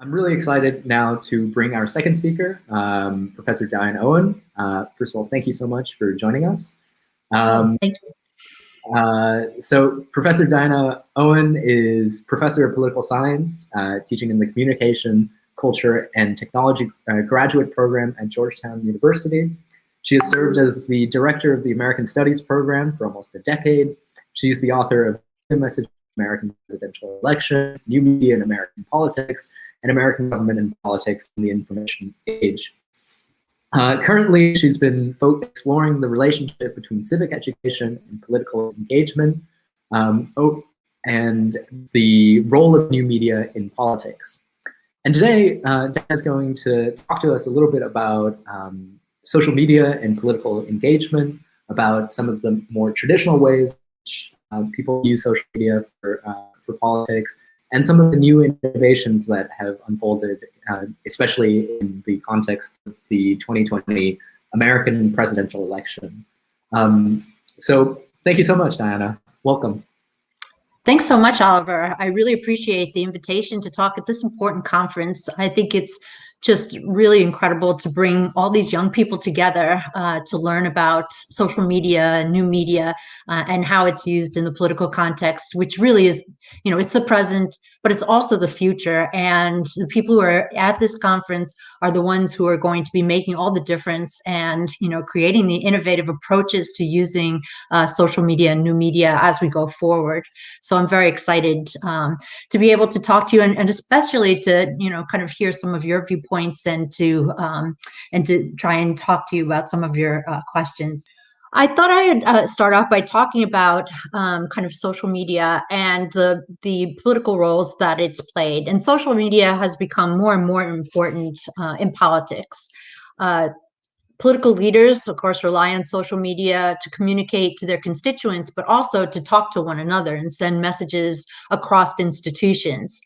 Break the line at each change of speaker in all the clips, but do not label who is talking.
I'm really excited now to bring our second speaker, Professor Diane Owen. First of all, thank you so much for joining us.
Thank you.
So Professor Diana Owen is Professor of Political Science, teaching in the Communication, Culture, and Technology graduate program at Georgetown University. She has served as the director of the American Studies program for almost a decade. She's the author of The Message of American Presidential Elections, New Media in American Politics, and American Government and Politics in the Information Age. Currently, she's been exploring the relationship between civic education and political engagement, and the role of new media in politics. And today, Dan is going to talk to us a little bit about social media and political engagement, about some of the more traditional ways people use social media for politics, and some of the new innovations that have unfolded, especially in the context of the 2020 American presidential election. So thank you so much, Diana. Welcome.
Thanks so much, Oliver. I really appreciate the invitation to talk at this important conference. I think it's just really incredible to bring all these young people together to learn about social media, new media, and how it's used in the political context, which really is, it's the present, but it's also the future. And the people who are at this conference are the ones who are going to be making all the difference and, creating the innovative approaches to using social media and new media as we go forward. So I'm very excited to be able to talk to you and especially to, kind of hear some of your viewpoints and to try and talk to you about some of your questions. I thought I'd start off by talking about kind of social media and the political roles that it's played. And social media has become more and more important in politics. Political leaders, of course, rely on social media to communicate to their constituents, but also to talk to one another and send messages across institutions.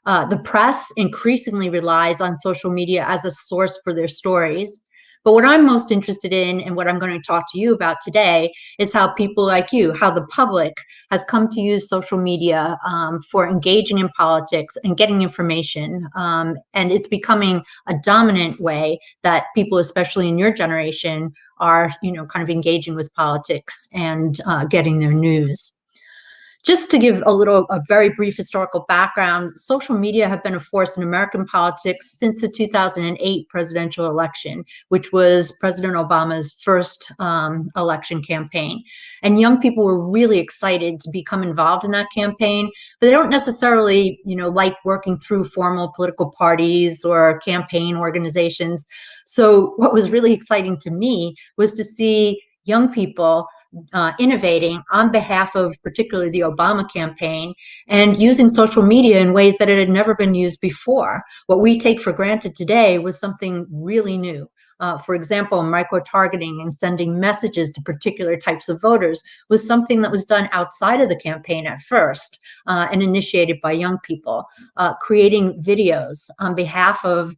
The press increasingly relies on social media as a source for their stories. But what I'm most interested in and what I'm going to talk to you about today is how people like you, how the public has come to use social media for engaging in politics and getting information. And it's becoming a dominant way that people, especially in your generation, are, kind of engaging with politics and getting their news. Just to give a very brief historical background, social media have been a force in American politics since the 2008 presidential election, which was President Obama's first election campaign. And young people were really excited to become involved in that campaign, but they don't necessarily, like working through formal political parties or campaign organizations. So what was really exciting to me was to see young people innovating on behalf of particularly the Obama campaign and using social media in ways that it had never been used before. What we take for granted today was something really new. For example, micro-targeting and sending messages to particular types of voters was something that was done outside of the campaign at first and initiated by young people. Creating videos on behalf of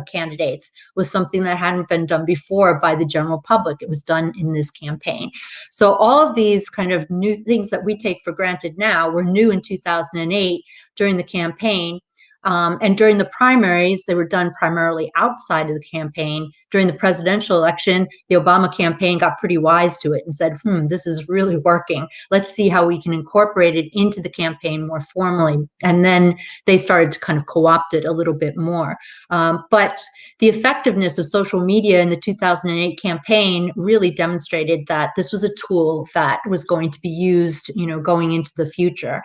candidates was something that hadn't been done before by the general public. It was done in this campaign. So all of these kind of new things that we take for granted now were new in 2008 during the campaign. And during the primaries, they were done primarily outside of the campaign. During the presidential election, the Obama campaign got pretty wise to it and said, this is really working. Let's see how we can incorporate it into the campaign more formally. And then they started to kind of co-opt it a little bit more. But the effectiveness of social media in the 2008 campaign really demonstrated that this was a tool that was going to be used, going into the future.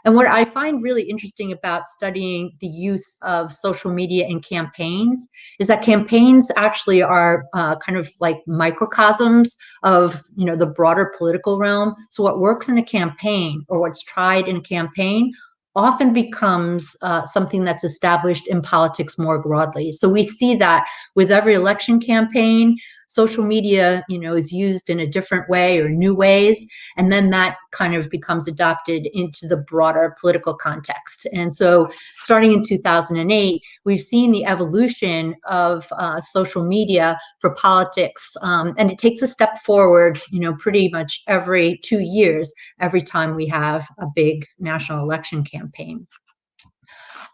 And what I find really interesting about studying the use of social media in campaigns is that campaigns actually are kind of like microcosms of, the broader political realm. So what works in a campaign or what's tried in a campaign often becomes something that's established in politics more broadly. So we see that with every election campaign, social media, is used in a different way or new ways, and then that kind of becomes adopted into the broader political context. And so starting in 2008, we've seen the evolution of social media for politics, and it takes a step forward, pretty much every 2 years, every time we have a big national election campaign.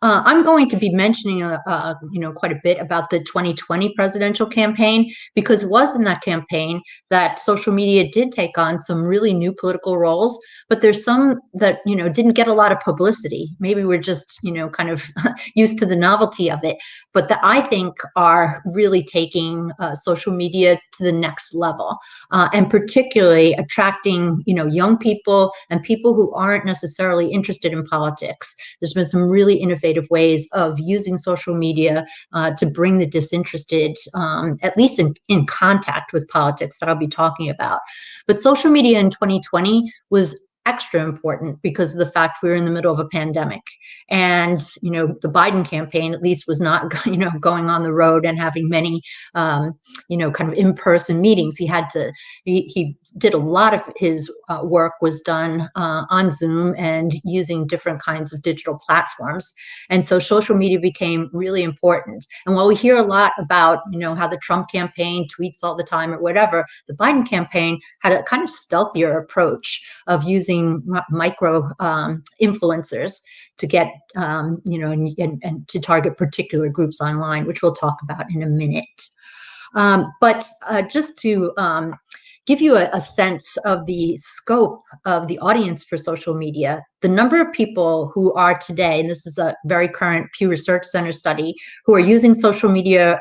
I'm going to be mentioning, quite a bit about the 2020 presidential campaign, because it was in that campaign that social media did take on some really new political roles, but there's some that, didn't get a lot of publicity. Maybe we're just, kind of used to the novelty of it, but that I think are really taking social media to the next level, and particularly attracting, young people and people who aren't necessarily interested in politics. There's been some really innovative ways of using social media to bring the disinterested, at least in contact with politics, that I'll be talking about. But social media in 2020 was extra important because of the fact we were in the middle of a pandemic, and the Biden campaign at least was not going on the road and having many kind of in-person meetings. He did a lot of his work was done on Zoom and using different kinds of digital platforms, and so social media became really important. And while we hear a lot about how the Trump campaign tweets all the time or whatever, the Biden campaign had a kind of stealthier approach of using micro influencers to get, and to target particular groups online, which we'll talk about in a minute. But just to give you a sense of the scope of the audience for social media, the number of people who are today, and this is a very current Pew Research Center study, who are using social media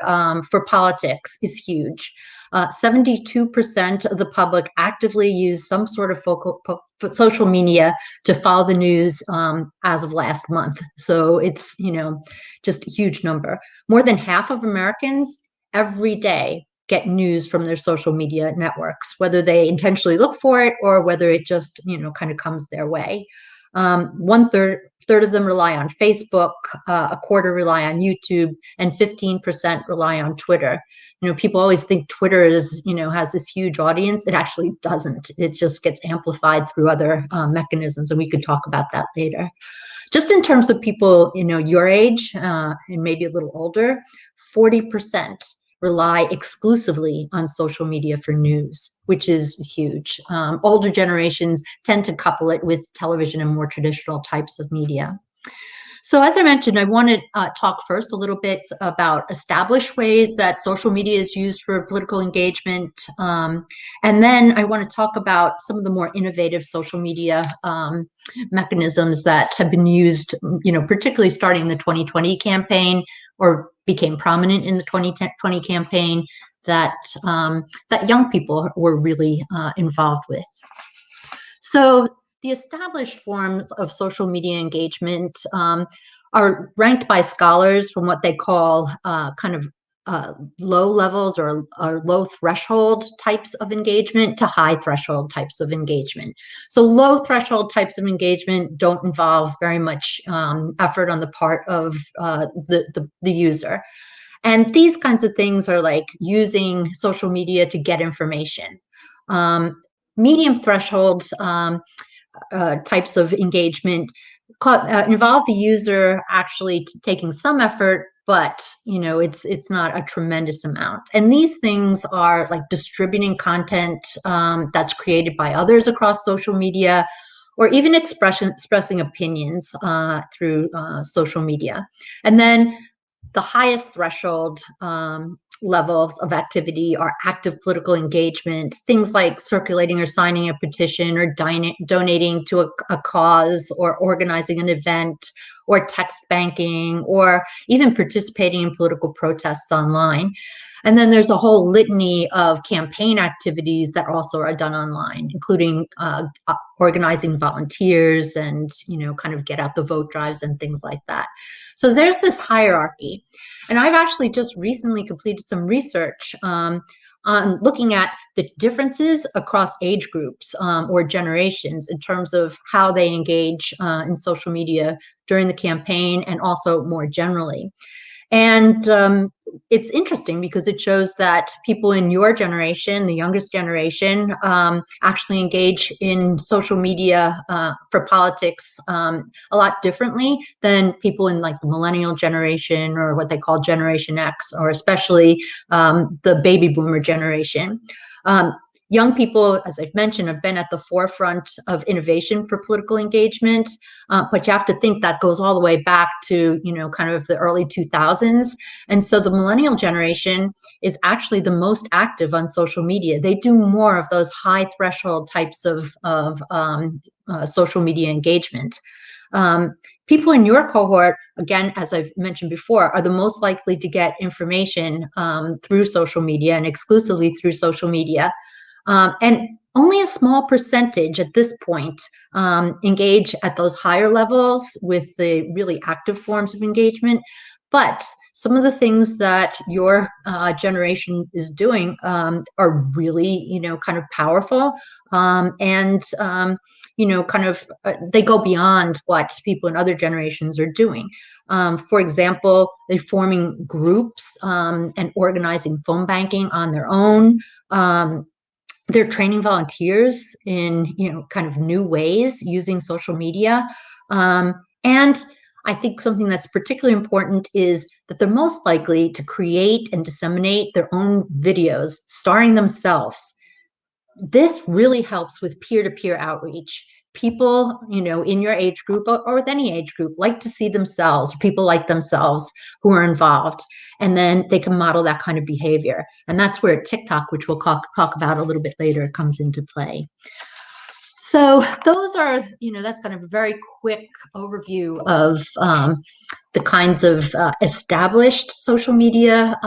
for politics is huge. 72% of the public actively use some sort of social media to follow the news as of last month. So it's, just a huge number. More than half of Americans every day get news from their social media networks, whether they intentionally look for it or whether it just, kind of comes their way. One third of them rely on Facebook, a quarter rely on YouTube, and 15% rely on Twitter. People always think Twitter is, has this huge audience. It actually doesn't. It just gets amplified through other mechanisms, and we could talk about that later. Just in terms of people, your age and maybe a little older, 40% rely exclusively on social media for news, which is huge. Older generations tend to couple it with television and more traditional types of media. So as I mentioned, I want to talk first a little bit about established ways that social media is used for political engagement. And then I want to talk about some of the more innovative social media mechanisms that have been used, particularly starting in the 2020 campaign, or became prominent in the 2020 campaign, that young people were really involved with. So the established forms of social media engagement are ranked by scholars from what they call kind of low levels or low threshold types of engagement to high threshold types of engagement. So low threshold types of engagement don't involve very much effort on the part of the user. And these kinds of things are like using social media to get information. Medium threshold types of engagement involve the user actually taking some effort, but it's not a tremendous amount. And these things are like distributing content that's created by others across social media, or even expressing opinions through social media. And then the highest threshold levels of activity are active political engagement, things like circulating or signing a petition, or donating to a cause, or organizing an event, or text banking, or even participating in political protests online. And then there's a whole litany of campaign activities that also are done online, including organizing volunteers and, kind of get out the vote drives and things like that. So there's this hierarchy. And I've actually just recently completed some research on looking at the differences across age groups or generations in terms of how they engage in social media during the campaign and also more generally. And it's interesting because it shows that people in your generation, the youngest generation, actually engage in social media for politics a lot differently than people in like the millennial generation, or what they call Generation X, or especially the baby boomer generation. Young people, as I've mentioned, have been at the forefront of innovation for political engagement, but you have to think that goes all the way back to, kind of the early 2000s. And so the millennial generation is actually the most active on social media. They do more of those high threshold types of social media engagement. People in your cohort, again, as I've mentioned before, are the most likely to get information through social media and exclusively through social media. And only a small percentage at this point engage at those higher levels with the really active forms of engagement. But some of the things that your generation is doing are really, kind of powerful, and they go beyond what people in other generations are doing. For example, they're forming groups and organizing phone banking on their own. They're training volunteers in, kind of new ways using social media. And I think something that's particularly important is that they're most likely to create and disseminate their own videos starring themselves. This really helps with peer-to-peer outreach. People, in your age group, or with any age group, like to see themselves, people like themselves who are involved, and then they can model that kind of behavior. And that's where TikTok, which we'll talk about a little bit later, comes into play. So those are, that's kind of a very quick overview of the kinds of established social media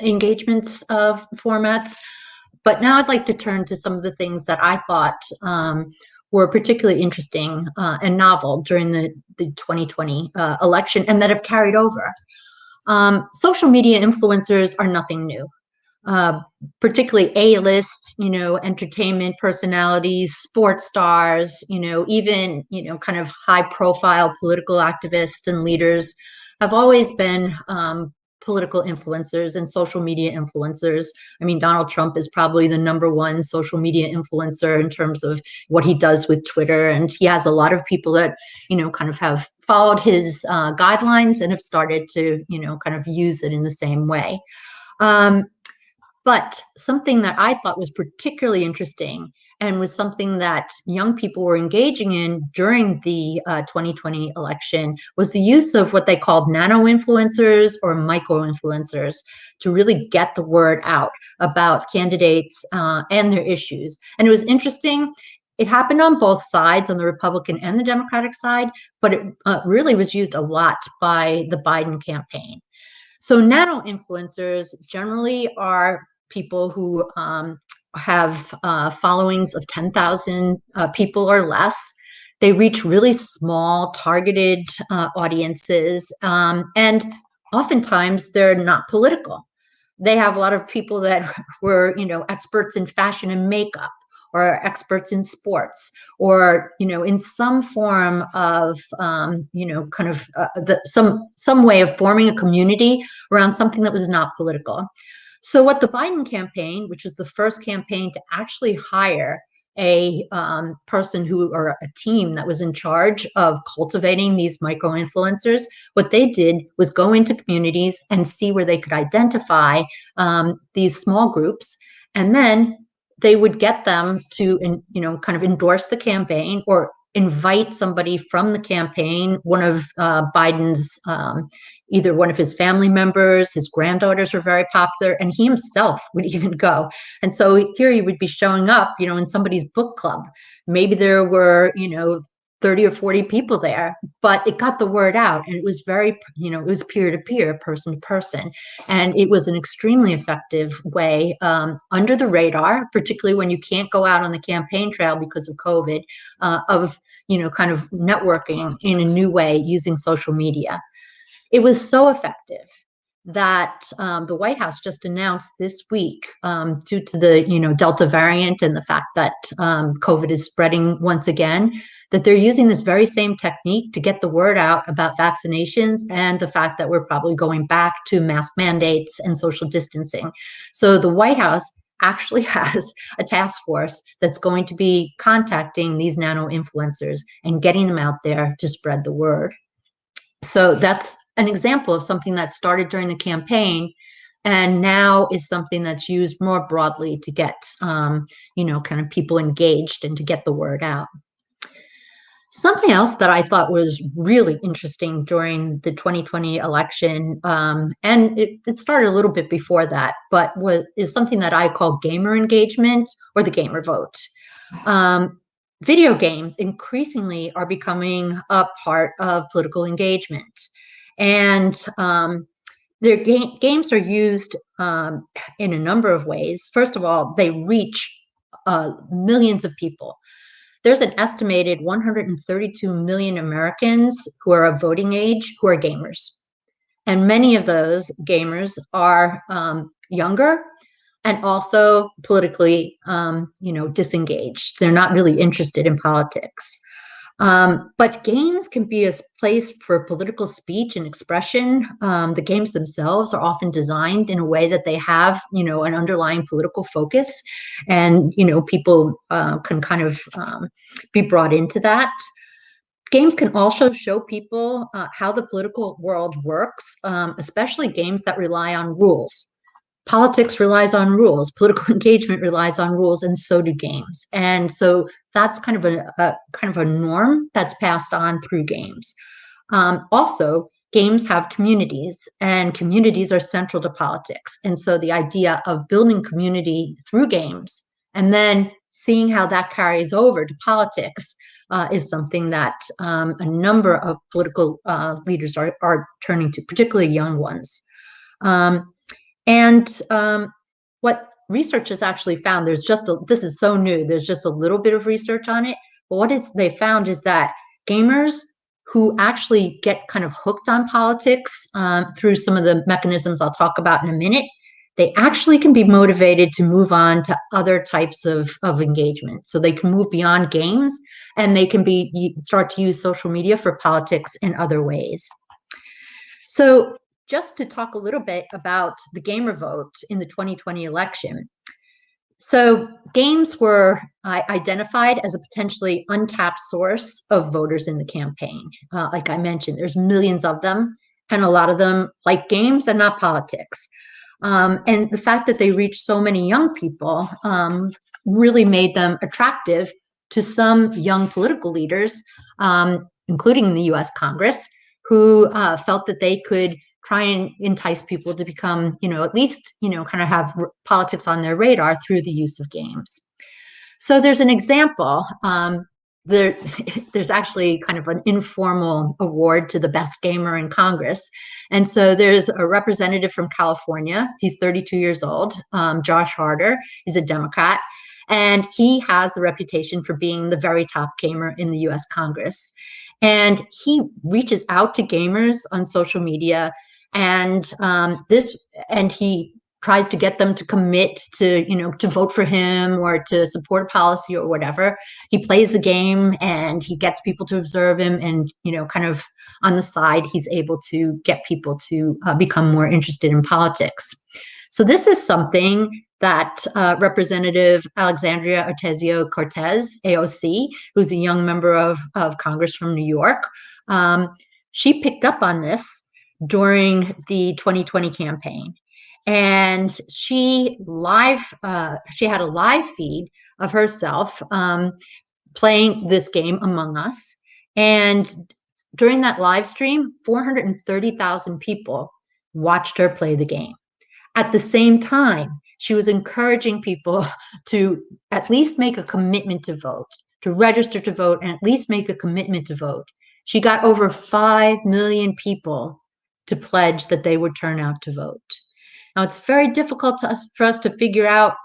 engagements of formats. But now I'd like to turn to some of the things that I thought were particularly interesting and novel during the 2020 election, and that have carried over. Social media influencers are nothing new. Particularly A-list, entertainment personalities, sports stars, even, kind of high-profile political activists and leaders have always been political influencers and social media influencers. I mean, Donald Trump is probably the #1 social media influencer in terms of what he does with Twitter. And he has a lot of people that, kind of have followed his guidelines and have started to, kind of use it in the same way. But something that I thought was particularly interesting, and was something that young people were engaging in during the 2020 election, was the use of what they called nano influencers or micro influencers to really get the word out about candidates and their issues. And it was interesting. It happened on both sides, on the Republican and the Democratic side, but it really was used a lot by the Biden campaign. So nano influencers generally are people who have followings of 10,000 people or less. They reach really small, targeted audiences, and oftentimes they're not political. They have a lot of people that were, experts in fashion and makeup, or experts in sports, or in some form of kind of some way of forming a community around something that was not political. So what the Biden campaign, which was the first campaign to actually hire a person or a team that was in charge of cultivating these micro influencers, what they did was go into communities and see where they could identify these small groups, and then they would get them to, kind of endorse the campaign, or invite somebody from the campaign, one of Biden's, either one of his family members. His granddaughters were very popular, and he himself would even go. And so here he would be showing up, in somebody's book club. Maybe there were, 30 or 40 people there, but it got the word out, and it was very, it was peer-to-peer, person-to-person. And it was an extremely effective way, under the radar, particularly when you can't go out on the campaign trail because of COVID, of, kind of networking in a new way using social media. It was so effective that the White House just announced this week, due to the Delta variant and the fact that COVID is spreading once again, that they're using this very same technique to get the word out about vaccinations and the fact that we're probably going back to mask mandates and social distancing. So the White House actually has a task force that's going to be contacting these nano influencers and getting them out there to spread the word. So that's an example of something that started during the campaign and now is something that's used more broadly to get, kind of people engaged and to get the word out. Something else that I thought was really interesting during the 2020 election, and it started a little bit before that, but is something that I call gamer engagement or the gamer vote. Video games increasingly are becoming a part of political engagement. And their games are used in a number of ways. First of all, they reach millions of people. There's an estimated 132 million Americans who are of voting age who are gamers. And many of those gamers are younger and also politically, disengaged. They're not really interested in politics. But games can be a place for political speech and expression. The games themselves are often designed in a way that they have, an underlying political focus, and people can kind of be brought into that. Games can also show people how the political world works, especially games that rely on rules. Politics relies on rules, political engagement relies on rules, and so do games. And so that's kind of a norm that's passed on through games. Also, games have communities, and communities are central to politics. And so the idea of building community through games and then seeing how that carries over to politics is something that a number of political leaders are turning to, particularly young ones. What research has actually found, this is so new, there's just a little bit of research on it, but what they found is that gamers who actually get kind of hooked on politics through some of the mechanisms I'll talk about in a minute, they actually can be motivated to move on to other types of engagement. So they can move beyond games and they can start to use social media for politics in other ways. So just to talk a little bit about the gamer vote in the 2020 election. So games were identified as a potentially untapped source of voters in the campaign. Like I mentioned, there's millions of them, and a lot of them like games and not politics. And the fact that they reach so many young people really made them attractive to some young political leaders, including in the US Congress, who felt that they could try and entice people to become, at least, kind of have politics on their radar through the use of games. So there's an example. There's actually kind of an informal award to the best gamer in Congress. And so there's a representative from California. He's 32 years old. Josh Harder is a Democrat. And he has the reputation for being the very top gamer in the US Congress. And he reaches out to gamers on social media, and he tries to get them to commit to, to vote for him or to support policy or whatever. He plays the game and he gets people to observe him, and, kind of on the side, he's able to get people to become more interested in politics. So this is something that Representative Alexandria Ocasio-Cortez, AOC, who's a young member of Congress from New York, she picked up on this during the 2020 campaign. And she had a live feed of herself playing this game Among Us. And during that live stream, 430,000 people watched her play the game. At the same time, she was encouraging people to at least make a commitment to vote, to register to vote, and at least make a commitment to vote. She got over 5 million people to pledge that they would turn out to vote. Now, it's very difficult for us to figure out,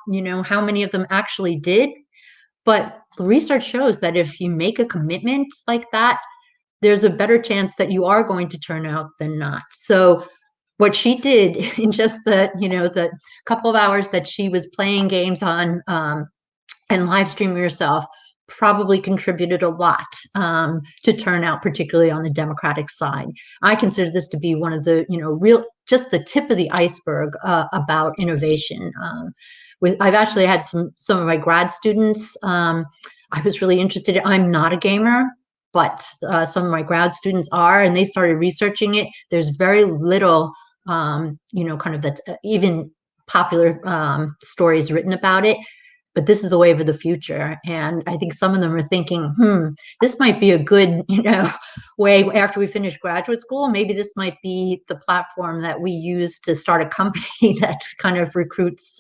how many of them actually did. But the research shows that if you make a commitment like that, there's a better chance that you are going to turn out than not. So what she did in just the couple of hours that she was playing games on and live streaming herself probably contributed a lot to turnout, particularly on the Democratic side. I consider this to be one of the, just the tip of the iceberg about innovation. I've actually had some of my grad students. I was really interested in, I'm not a gamer, but some of my grad students are, and they started researching it. There's very little, kind of that's even popular stories written about it. But this is the wave of the future. And I think some of them are thinking, this might be a good, way after we finish graduate school. Maybe this might be the platform that we use to start a company that kind of recruits,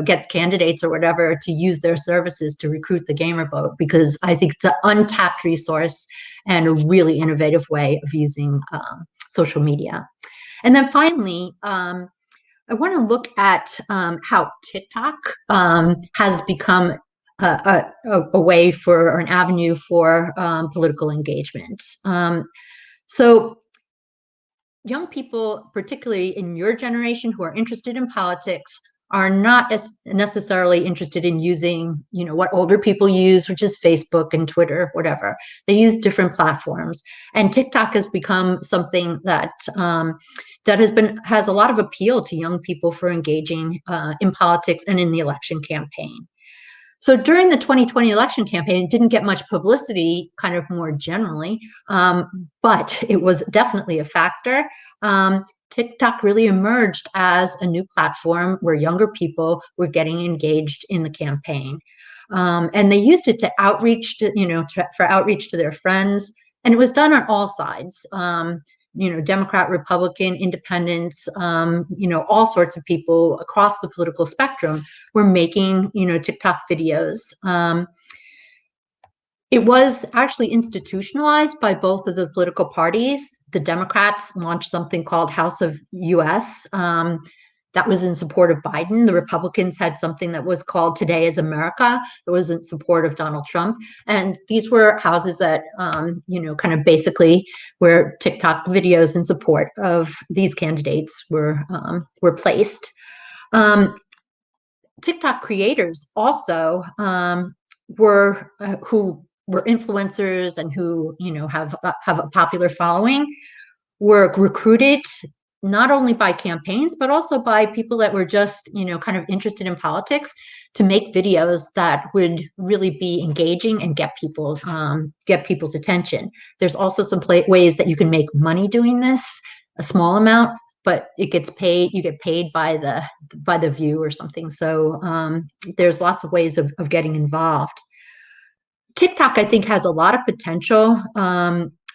gets candidates or whatever to use their services to recruit the gamer vote, because I think it's an untapped resource and a really innovative way of using social media. And then finally, I want to look at how TikTok has become a way for, or an avenue for political engagement. So young people, particularly in your generation who are interested in politics, are not as necessarily interested in using, what older people use, which is Facebook and Twitter, whatever. They use different platforms, and TikTok has become something that has a lot of appeal to young people for engaging in politics and in the election campaign. So during the 2020 election campaign, it didn't get much publicity, kind of more generally, but it was definitely a factor. TikTok really emerged as a new platform where younger people were getting engaged in the campaign. And they used it to outreach for outreach to their friends. And it was done on all sides. Democrat, Republican, independents, all sorts of people across the political spectrum were making, TikTok videos. It was actually institutionalized by both of the political parties. The Democrats launched something called House of US. That was in support of Biden. The Republicans had something that was called Today is America. It was in support of Donald Trump. And these were houses that, kind of basically where TikTok videos in support of these candidates were placed. TikTok creators also who were influencers and who, have a popular following, were recruited not only by campaigns, but also by people that were just, kind of interested in politics, to make videos that would really be engaging and get people's attention. There's also some ways that you can make money doing this, a small amount, but it gets paid. You get paid by the view or something. So there's lots of ways of getting involved. TikTok, I think, has a lot of potential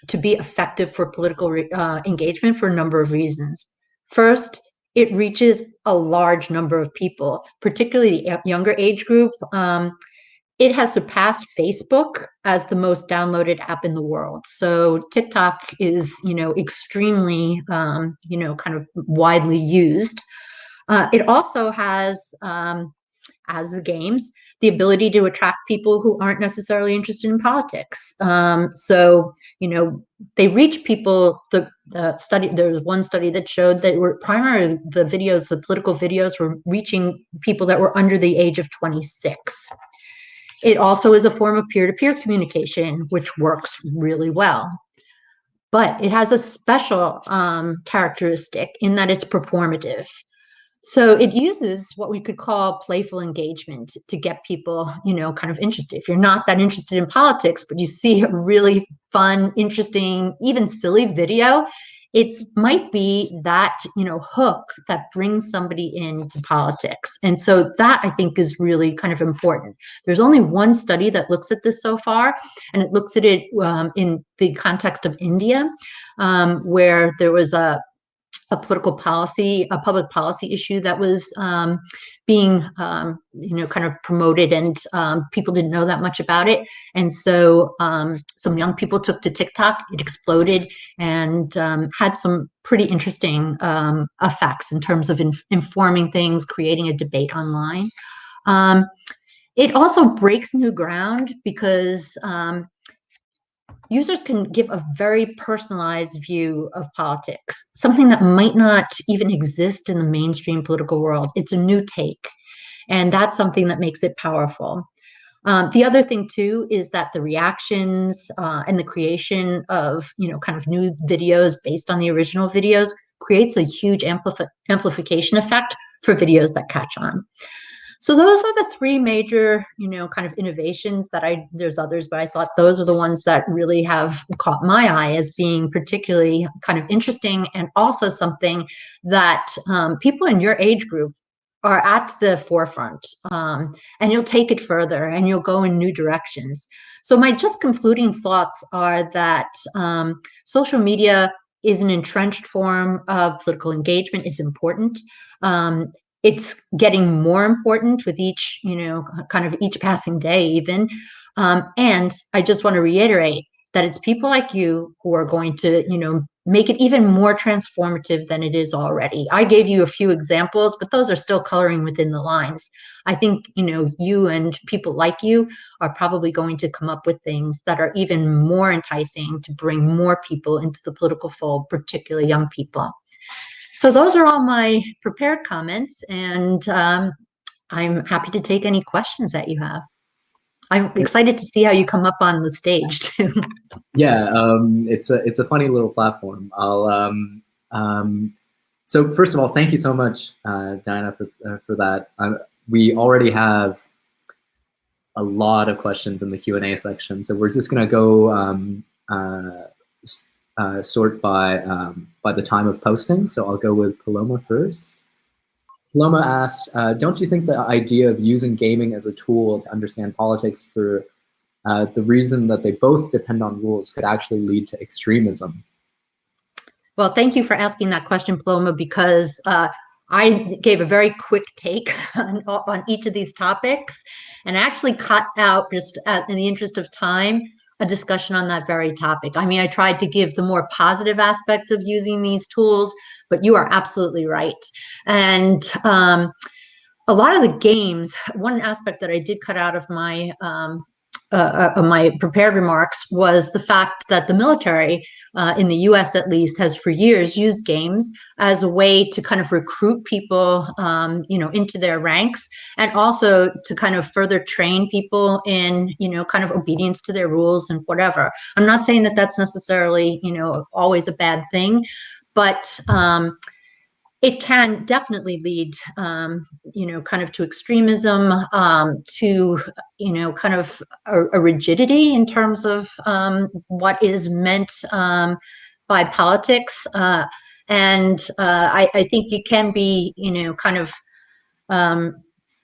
to be effective for political engagement for a number of reasons. First, it reaches a large number of people, particularly the younger age group. It has surpassed Facebook as the most downloaded app in the world. So TikTok is, extremely, kind of widely used. It also has, as the games, the ability to attract people who aren't necessarily interested in politics. So, they reach people. There was one study that showed that primarily the political videos were reaching people that were under the age of 26. It also is a form of peer-to-peer communication, which works really well. But it has a special characteristic in that it's performative. So it uses what we could call playful engagement to get people, kind of interested. If you're not that interested in politics, but you see a really fun, interesting, even silly video, it might be that, hook that brings somebody into politics. And so that, I think, is really kind of important. There's only one study that looks at this so far, and it looks at it in the context of India, where there was a public policy issue that was being, kind of promoted, and people didn't know that much about it. And so some young people took to TikTok. It exploded and had some pretty interesting effects in terms of informing things, creating a debate online. It also breaks new ground because users can give a very personalized view of politics, something that might not even exist in the mainstream political world. It's a new take, and that's something that makes it powerful. The other thing too is that the reactions and the creation of, kind of new videos based on the original videos creates a huge amplification effect for videos that catch on. So those are the three major, kind of innovations that there's others, but I thought those are the ones that really have caught my eye as being particularly kind of interesting, and also something that people in your age group are at the forefront, and you'll take it further and you'll go in new directions. So my just concluding thoughts are that social media is an entrenched form of political engagement. It's important. It's getting more important with each, kind of each passing day even. And I just want to reiterate that it's people like you who are going to, make it even more transformative than it is already. I gave you a few examples, but those are still coloring within the lines. I think, you and people like you are probably going to come up with things that are even more enticing to bring more people into the political fold, particularly young people. So those are all my prepared comments, and I'm happy to take any questions that you have. I'm excited to see how you come up on the stage too.
Yeah, it's a funny little platform. So first of all, thank you so much, Diana, for that. We already have a lot of questions in the Q&A section, so we're just gonna go sort by the time of posting. So I'll go with Paloma first. Paloma asked, don't you think the idea of using gaming as a tool to understand politics for the reason that they both depend on rules could actually lead to extremism?
Well, thank you for asking that question, Paloma, because I gave a very quick take on each of these topics, and actually cut out, just in the interest of time, a discussion on that very topic. I mean, I tried to give the more positive aspects of using these tools, but you are absolutely right. And a lot of the games, one aspect that I did cut out of my prepared remarks was the fact that the military, in the US at least, has for years used games as a way to kind of recruit people, into their ranks, and also to kind of further train people in, kind of obedience to their rules and whatever. I'm not saying that that's necessarily, always a bad thing, but it can definitely lead, kind of to extremism, to, kind of a rigidity in terms of what is meant by politics. And I think it can be, kind of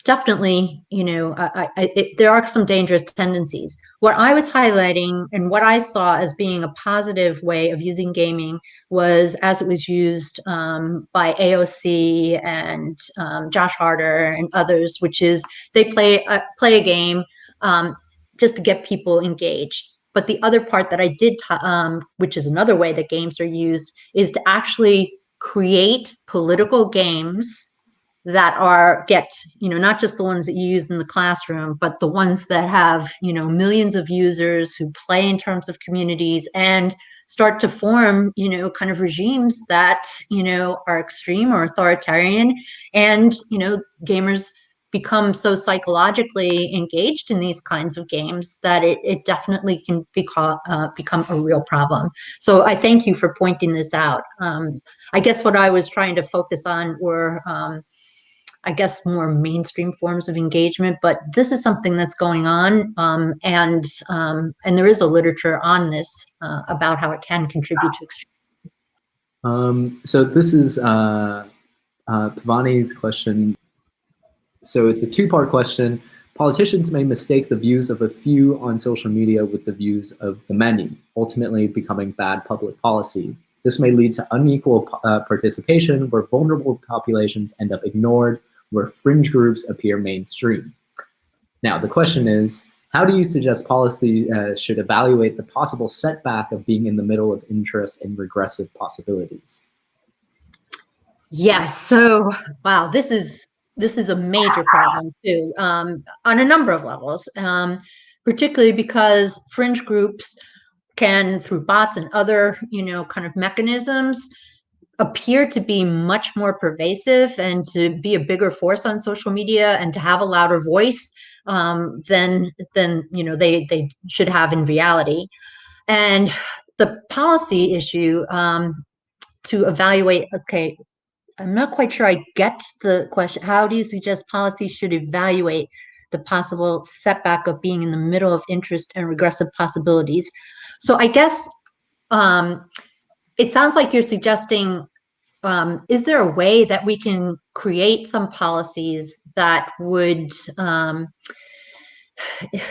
definitely, there are some dangerous tendencies. What I was highlighting and what I saw as being a positive way of using gaming was as it was used by AOC and Josh Harder and others, which is they play a game just to get people engaged. But the other part that I did, which is another way that games are used, is to actually create political games that get, not just the ones that you use in the classroom, but the ones that have, millions of users who play in terms of communities and start to form, kind of regimes that, are extreme or authoritarian. And, gamers become so psychologically engaged in these kinds of games that it definitely can become a real problem. So I thank you for pointing this out. I guess what I was trying to focus on were, I guess, more mainstream forms of engagement, but this is something that's going on, and there is a literature on this about how it can contribute to extreme.
So this is Pavanis' question. So it's a two-part question. Politicians may mistake the views of a few on social media with the views of the many, ultimately becoming bad public policy. This may lead to unequal participation, where vulnerable populations end up ignored, where fringe groups appear mainstream. Now, the question is, how do you suggest policy should evaluate the possible setback of being in the middle of interest and regressive possibilities?
Yes. So, wow, this is a major problem too, on a number of levels, particularly because fringe groups can, through bots and other, kind of mechanisms, appear to be much more pervasive and to be a bigger force on social media and to have a louder voice than they should have in reality. And the policy issue, to evaluate, okay, I'm not quite sure I get the question. How do you suggest policy should evaluate the possible setback of being in the middle of interest and regressive possibilities? So I guess it sounds like you're suggesting, is there a way that we can create some policies that would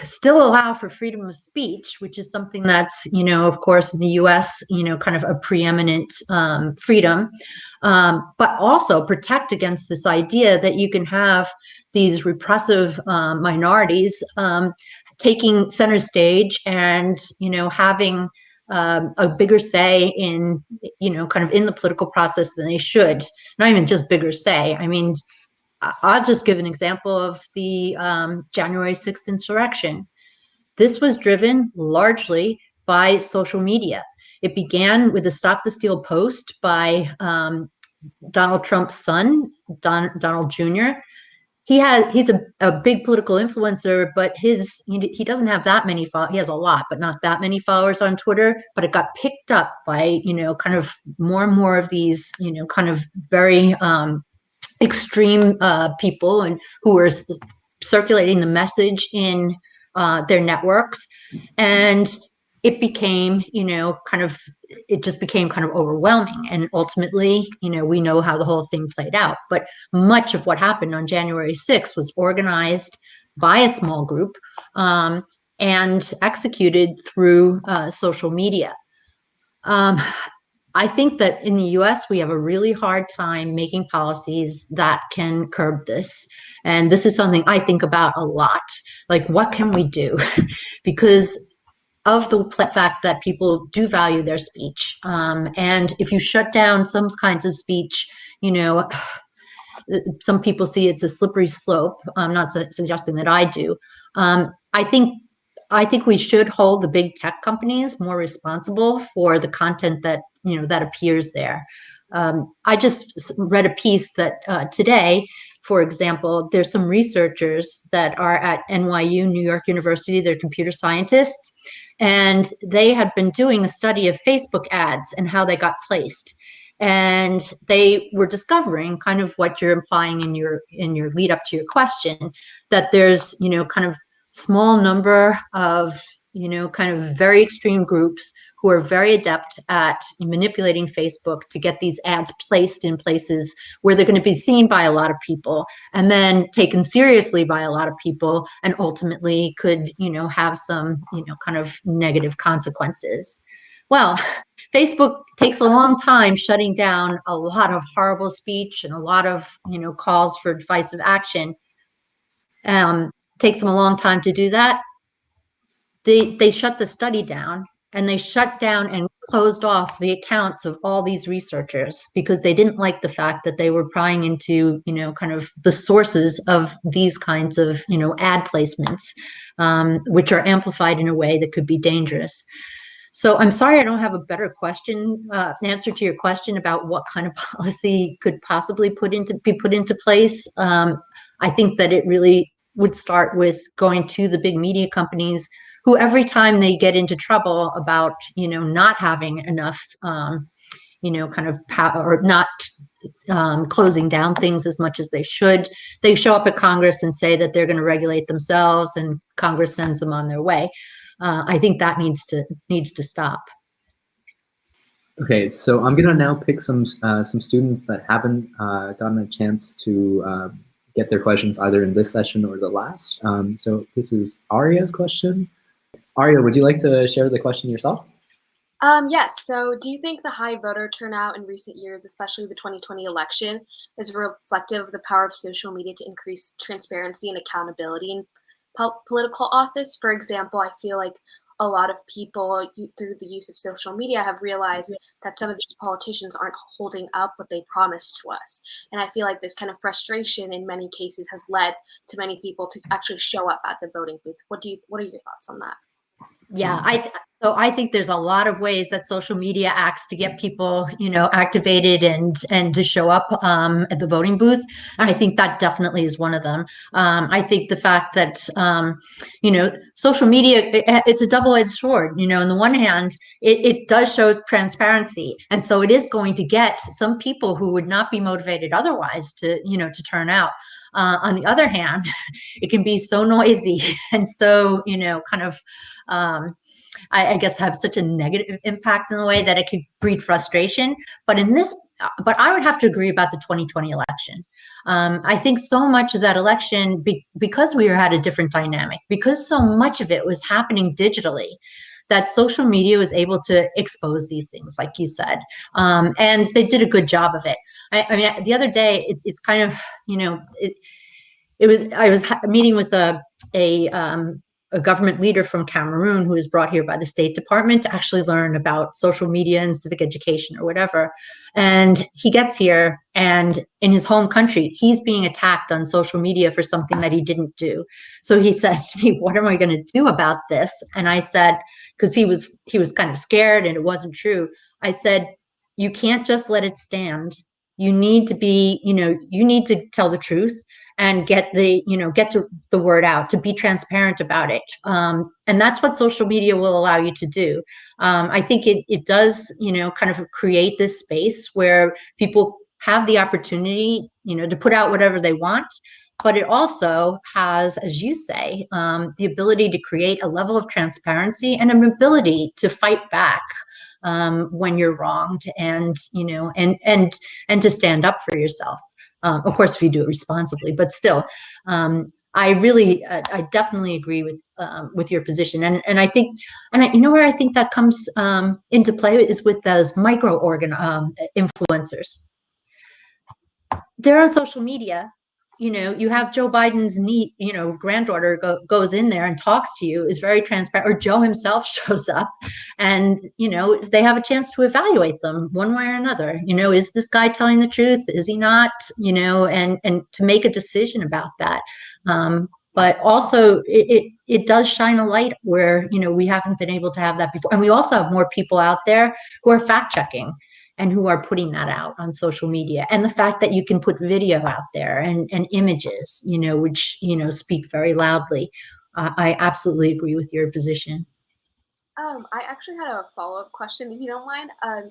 still allow for freedom of speech, which is something that's, of course, in the US, kind of a preeminent freedom, but also protect against this idea that you can have these repressive minorities taking center stage and, having a bigger say in, kind of in the political process than they should. Not even just bigger say. I mean, I'll just give an example of the January 6th insurrection. This was driven largely by social media. It began with a Stop the Steal post by Donald Trump's son, Donald Jr. He's a big political influencer, but he doesn't have that many followers. He has a lot, but not that many followers on Twitter. But it got picked up by, kind of more and more of these, kind of very extreme people and who are circulating the message in their networks. And it became, it just became kind of overwhelming. And ultimately, we know how the whole thing played out. But much of what happened on January 6th was organized by a small group and executed through social media. I think that in the US, we have a really hard time making policies that can curb this. And this is something I think about a lot. Like, what can we do? Because of the fact that people do value their speech. And if you shut down some kinds of speech, some people see it's a slippery slope. I'm not suggesting that I do. I think we should hold the big tech companies more responsible for the content that that appears there. I just read a piece that today, for example, there's some researchers that are at NYU, New York University. They're computer scientists, and they had been doing a study of Facebook ads and how they got placed. And they were discovering kind of what you're implying in your lead up to your question, that there's kind of small number of kind of very extreme groups who are very adept at manipulating Facebook to get these ads placed in places where they're going to be seen by a lot of people and then taken seriously by a lot of people, and ultimately could have some kind of negative consequences. Well, Facebook takes a long time shutting down a lot of horrible speech and a lot of calls for divisive action. Takes them a long time to do that. They shut the study down, and they shut down and closed off the accounts of all these researchers because they didn't like the fact that they were prying into kind of the sources of these kinds of ad placements, which are amplified in a way that could be dangerous. So I'm sorry I don't have a better answer to your question about what kind of policy could possibly be put into place. I think that it really would start with going to the big media companies, who every time they get into trouble about not having enough kind of power, or not closing down things as much as they should, they show up at Congress and say that they're going to regulate themselves, and Congress sends them on their way. I think that needs to stop.
Okay, so I'm gonna now pick some students that haven't gotten a chance to get their questions either in this session or the last. So this is Arya's question. Arya, would you like to share the question yourself?
Yes. So do you think the high voter turnout in recent years, especially the 2020 election, is reflective of the power of social media to increase transparency and accountability in political office? For example, I feel like a lot of people, through the use of social media, have realized that some of these politicians aren't holding up what they promised to us. And I feel like this kind of frustration in many cases has led to many people to actually show up at the voting booth. What are your thoughts on that?
Yeah, I think there's a lot of ways that social media acts to get people, activated and to show up at the voting booth. And I think that definitely is one of them. I think the fact that social media, it's a double-edged sword. On the one hand, it does show transparency, and so it is going to get some people who would not be motivated otherwise to turn out. On the other hand, it can be so noisy and so kind of I guess have such a negative impact in the way that it could breed frustration. But I would have to agree about the 2020 election. I think so much of that election, because we had a different dynamic, because so much of it was happening digitally, that social media was able to expose these things, like you said, and they did a good job of it. I mean, the other day, it's kind of, I was meeting with a government leader from Cameroon who was brought here by the State Department to actually learn about social media and civic education or whatever. And he gets here, and in his home country, he's being attacked on social media for something that he didn't do. So he says to me, "What am I going to do about this?" And I said, because he was kind of scared and it wasn't true. I said, "You can't just let it stand. You need to be, you need to tell the truth and get the word out, to be transparent about it." And that's what social media will allow you to do. I think it does, kind of create this space where people have the opportunity, to put out whatever they want. But it also has, as you say, the ability to create a level of transparency and an ability to fight back when you're wronged, and and to stand up for yourself. Of course, if you do it responsibly, but still, I definitely agree with your position, and I think, where I think that comes into play is with those micro influencers. They're on social media. You have Joe Biden's granddaughter goes in there and talks to you, is very transparent, or Joe himself shows up, and they have a chance to evaluate them one way or another. Is this guy telling the truth? Is he not? And to make a decision about that. But also it does shine a light where we haven't been able to have that before, and we also have more people out there who are fact checking and who are putting that out on social media. And the fact that you can put video out there and images, which, speak very loudly. I absolutely agree with your position.
I actually had a follow-up question, if you don't mind.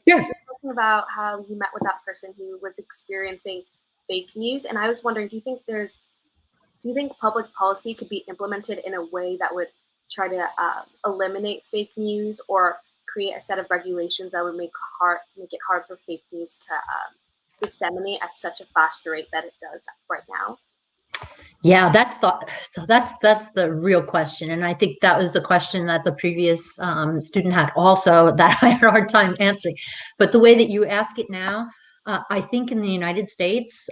Sure.
You were talking about how you met with that person who was experiencing fake news, and I was wondering, do you think public policy could be implemented in a way that would try to eliminate fake news, or create a set of regulations that would make it hard for fake news to disseminate at such a faster rate that it does right now?
Yeah, that's the real question, and I think that was the question that the previous student had also, that I had a hard time answering. But the way that you ask it now, I think in the United States,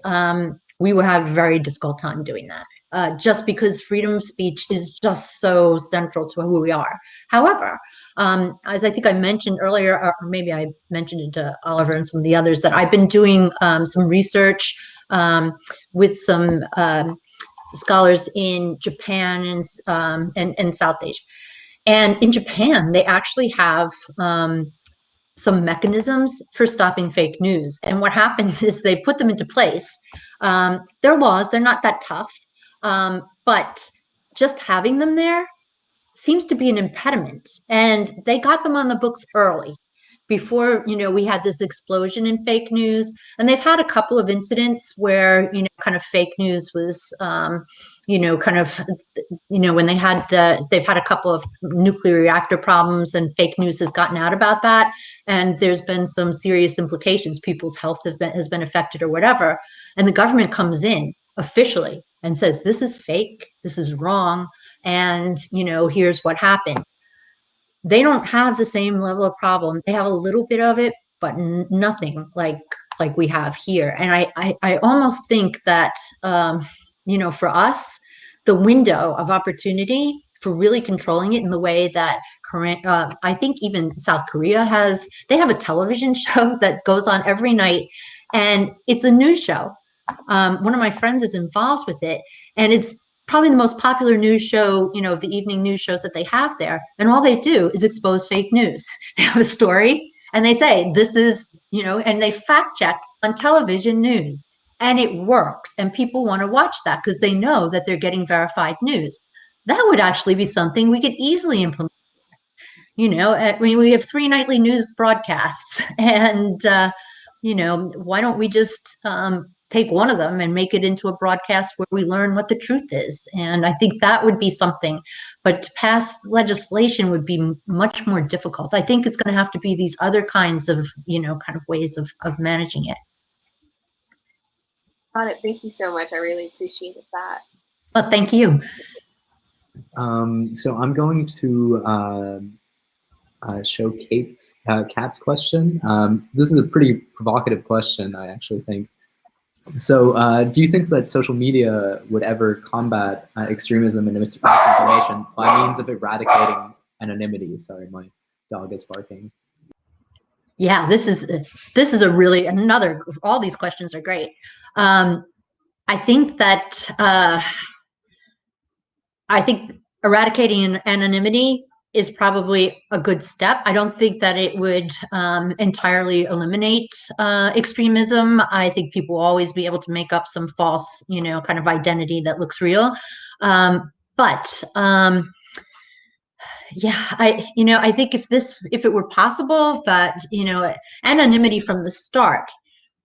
we will have a very difficult time doing that, just because freedom of speech is just so central to who we are. However, as I think I mentioned earlier, or maybe I mentioned it to Oliver and some of the others, that I've been doing some research with some scholars in Japan and South Asia. And in Japan, they actually have some mechanisms for stopping fake news. And what happens is they put them into place. Their laws, they're not that tough, but just having them there seems to be an impediment. And they got them on the books early, before we had this explosion in fake news. And they've had a couple of incidents where kind of fake news was kind of when they've had a couple of nuclear reactor problems, and fake news has gotten out about that, and there's been some serious implications. People's health has been affected or whatever, and the government comes in officially and says, this is fake, this is wrong, and here's what happened. They don't have the same level of problem. They have a little bit of it, but nothing like we have here. And I almost think that for us, the window of opportunity for really controlling it in the way that I think even South Korea they have a television show that goes on every night, and it's a news show. One of my friends is involved with it, and it's probably the most popular news show, of the evening news shows that they have there. And all they do is expose fake news. They have a story and they say, this is, and they fact check on television news. And it works. And people want to watch that because they know that they're getting verified news. That would actually be something we could easily implement. We have 3 nightly news broadcasts, and why don't we just take one of them and make it into a broadcast where we learn what the truth is? And I think that would be something, but to pass legislation would be much more difficult. I think it's going to have to be these other kinds of, kind of ways of managing it.
Got it. Thank you so much. I really appreciated that.
Well, thank you.
So I'm going to show Kat's question. This is a pretty provocative question, I actually think. So do you think that social media would ever combat extremism and misinformation by means of eradicating anonymity? Sorry, my dog is barking.
Yeah, this is a really all these questions are great. I think that eradicating anonymity is probably a good step. I don't think that it would entirely eliminate extremism. I think people will always be able to make up some false, kind of identity that looks real. Yeah, I think if it were possible that, anonymity from the start,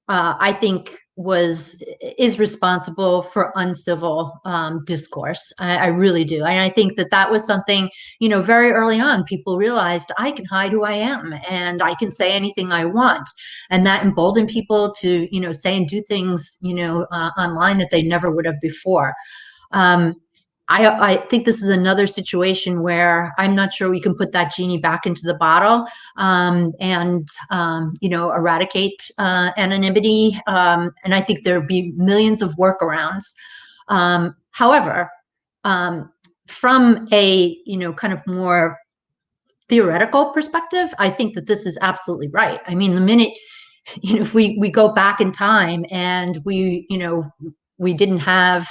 I think is responsible for uncivil discourse. I really do. And I think that was something, very early on, people realized I can hide who I am and I can say anything I want. And that emboldened people to, say and do things, online that they never would have before. I think this is another situation where I'm not sure we can put that genie back into the bottle and eradicate anonymity. And I think there'd be millions of workarounds. However, from a kind of more theoretical perspective, I think that this is absolutely right. I mean, the minute if we go back in time and we didn't have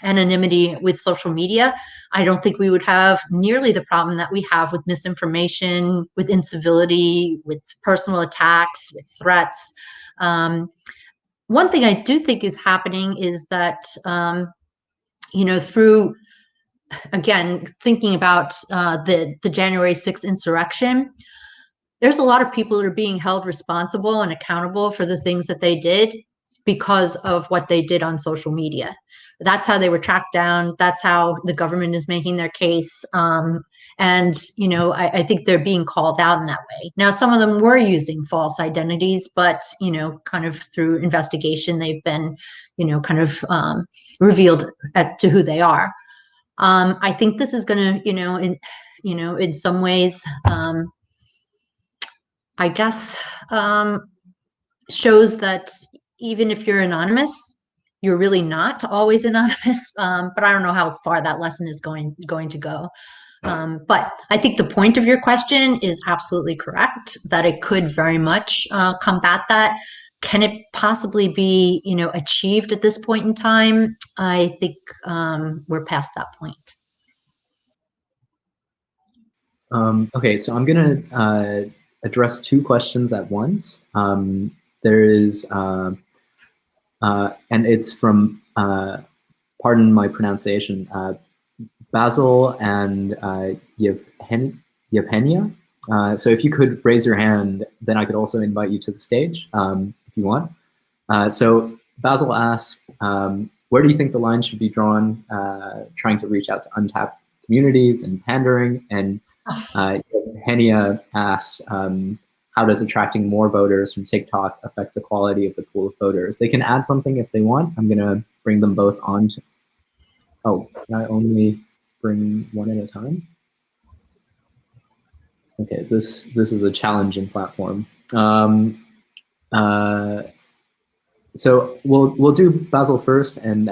anonymity with social media, I don't think we would have nearly the problem that we have with misinformation, with incivility, with personal attacks, with threats. One thing I do think is happening is that, through, again, thinking about the January 6th insurrection, there's a lot of people that are being held responsible and accountable for the things that they did because of what they did on social media. That's how they were tracked down. That's how the government is making their case. And, I think they're being called out in that way. Now, some of them were using false identities, but, kind of through investigation, they've been, kind of revealed to who they are. I think this is going to, in some ways, I guess, shows that even if you're anonymous, you're really not always anonymous. But I don't know how far that lesson is going to go. But I think the point of your question is absolutely correct, that it could very much combat that. Can it possibly be, achieved at this point in time? I think we're past that point.
Okay, so I'm going to address 2 questions at once. There is, and it's from, pardon my pronunciation, Basil and Yevhenia. So if you could raise your hand, then I could also invite you to the stage if you want. So Basil asked, where do you think the line should be drawn, trying to reach out to untapped communities and pandering? And Yevhenia asked, how does attracting more voters from TikTok affect the quality of the pool of voters? They can add something if they want. I'm going to bring them both on. Oh, can I only bring one at a time? Okay, this is a challenging platform. So we'll do Basil first and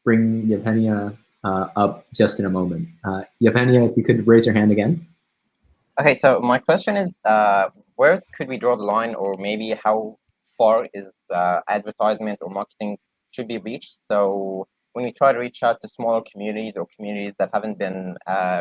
bring Yevhenia up just in a moment. Yevhenia, if you could raise your hand again.
Okay, so my question is, where could we draw the line, or maybe how far is advertisement or marketing should be reached? So when we try to reach out to smaller communities or communities that haven't been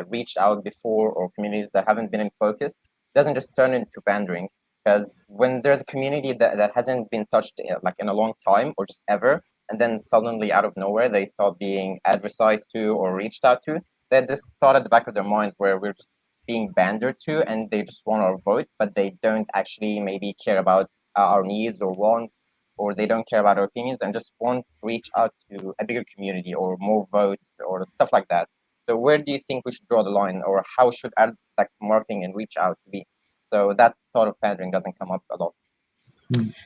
reached out before, or communities that haven't been in focus, it doesn't just turn into pandering. Because when there's a community that hasn't been touched like in a long time or just ever, and then suddenly out of nowhere they start being advertised to or reached out to, they this thought at the back of their mind where we're just being bandered to, and they just want our vote, but they don't actually maybe care about our needs or wants, or they don't care about our opinions and just want to reach out to a bigger community or more votes or stuff like that. So where do you think we should draw the line, or how should ad like marketing and reach out be? So that sort of pandering doesn't come up a lot.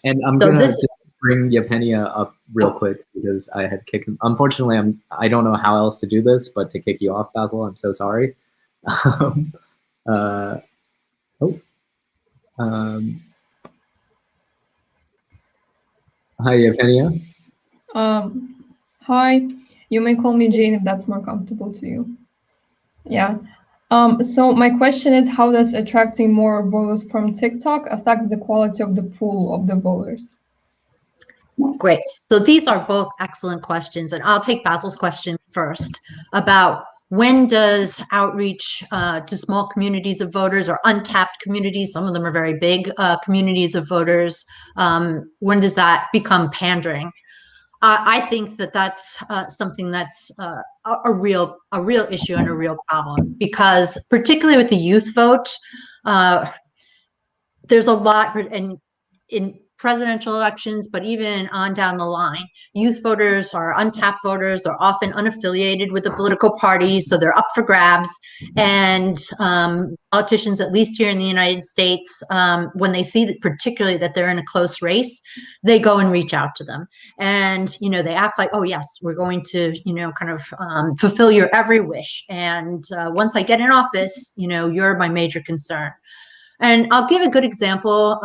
And I'm gonna just bring Yevgenia up real quick because I had kicked him. Unfortunately, I don't know how else to do this, but to kick you off, Basil. I'm so sorry. Hi, Yevgenia.
Hi, you may call me Jane if that's more comfortable to you. Yeah. So my question is, how does attracting more voters from TikTok affect the quality of the pool of the voters?
Great. So these are both excellent questions, and I'll take Basil's question first about when does outreach to small communities of voters or untapped communities, some of them are very big communities of voters, when does that become pandering? I think that that's something that's a real issue and a real problem, because particularly with the youth vote, there's a lot in presidential elections, but even on down the line, youth voters are untapped voters. They're often unaffiliated with the political party, so they're up for grabs. And politicians, at least here in the United States, when they see that, particularly that they're in a close race, they go and reach out to them. And, you know, they act like, oh, yes, we're going to, you know, kind of fulfill your every wish. And once I get in office, you know, you're my major concern. And I'll give a good example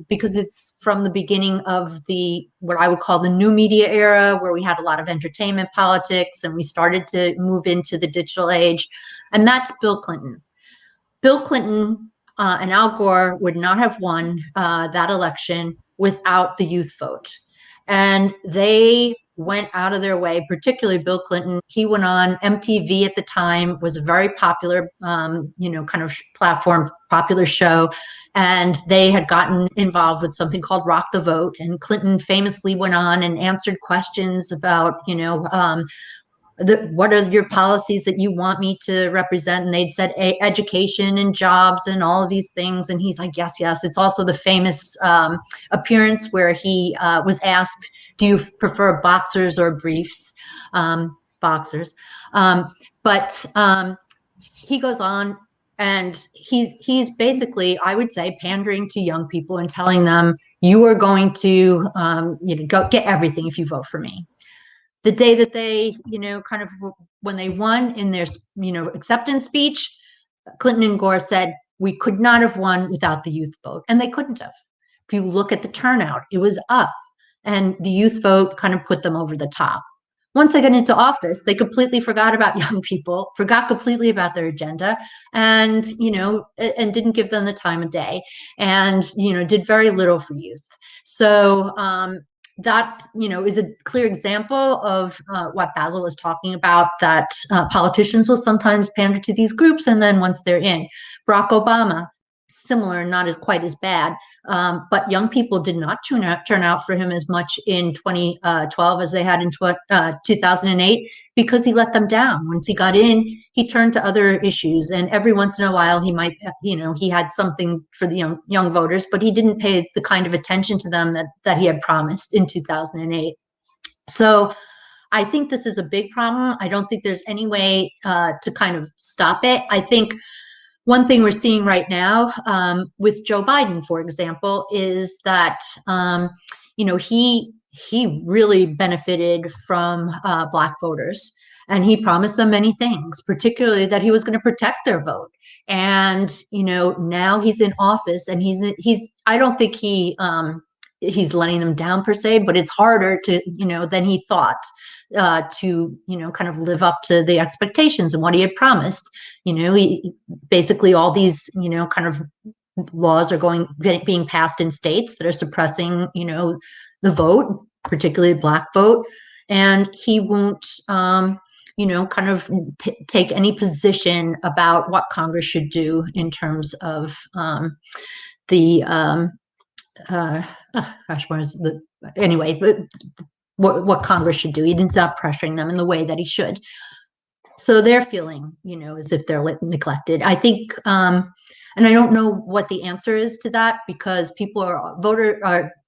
because it's from the beginning of the, what I would call the new media era, where we had a lot of entertainment politics and we started to move into the digital age. And that's Bill Clinton. Bill Clinton and Al Gore would not have won that election without the youth vote. And they went out of their way, particularly Bill Clinton. He went on MTV at the time, was a very popular, you know, kind of platform, popular show. And they had gotten involved with something called Rock the Vote. And Clinton famously went on and answered questions about, you know, what are your policies that you want me to represent? And they'd said education and jobs and all of these things. And he's like, yes, yes. It's also the famous appearance where he was asked, do you prefer boxers or briefs? Boxers. But he goes on, and he's basically, I would say, pandering to young people and telling them, you are going to you know, go get everything if you vote for me. The day that they, you know, kind of when they won in their, you know, acceptance speech, Clinton and Gore said, we could not have won without the youth vote. And they couldn't have. If you look at the turnout, it was up. And the youth vote kind of put them over the top. Once they got into office, they completely forgot about young people, forgot completely about their agenda, and, you know, and didn't give them the time of day, and, you know, did very little for youth. So that, you know, is a clear example of what Basil was talking about, that politicians will sometimes pander to these groups, and then once they're in. Barack Obama, similar, not as quite as bad. But young people did not turn out for him as much in 2012 as they had in 2008, because he let them down. Once he got in, he turned to other issues, and every once in a while he might, you know, he had something for the young voters, but he didn't pay the kind of attention to them that he had promised in 2008. So I think this is a big problem. I don't think there's any way to kind of stop it. I think one thing we're seeing right now with Joe Biden, for example, is that, you know, he really benefited from Black voters, and he promised them many things, particularly that he was going to protect their vote. And, you know, now he's in office, and I don't think he's letting them down per se, but it's harder to, you know, than he thought to, you know, kind of live up to the expectations and what he had promised. You know, he basically, all these, you know, kind of laws are being passed in states that are suppressing, you know, the vote, particularly the Black vote. and he won't, kind of take any position about what Congress should do in terms of what Congress should do. He's not pressuring them in the way that he should. So they're feeling, as if they're neglected. I think, and I don't know what the answer is to that, because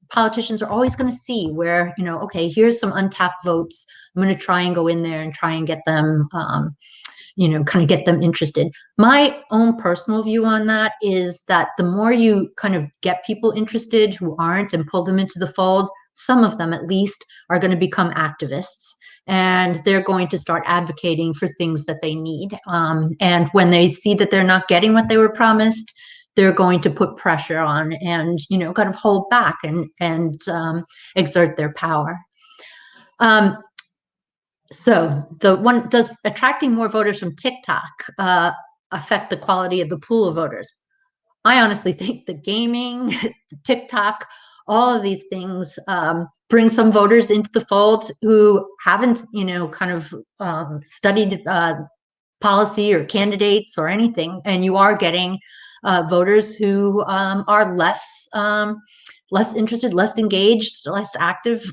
politicians are always going to see where, okay, here's some untapped votes. I'm going to try and go in there and try and get them, kind of get them interested. My own personal view on that is that the more you kind of get people interested who aren't and pull them into the fold, some of them at least are going to become activists, and they're going to start advocating for things that they need. And when they see that they're not getting what they were promised, they're going to put pressure on and, kind of hold back and exert their power. So does attracting more voters from TikTok affect the quality of the pool of voters? I honestly think the gaming, the TikTok, all of these things bring some voters into the fold who haven't, kind of studied policy or candidates or anything, and you are getting voters who are less interested, less engaged, less active,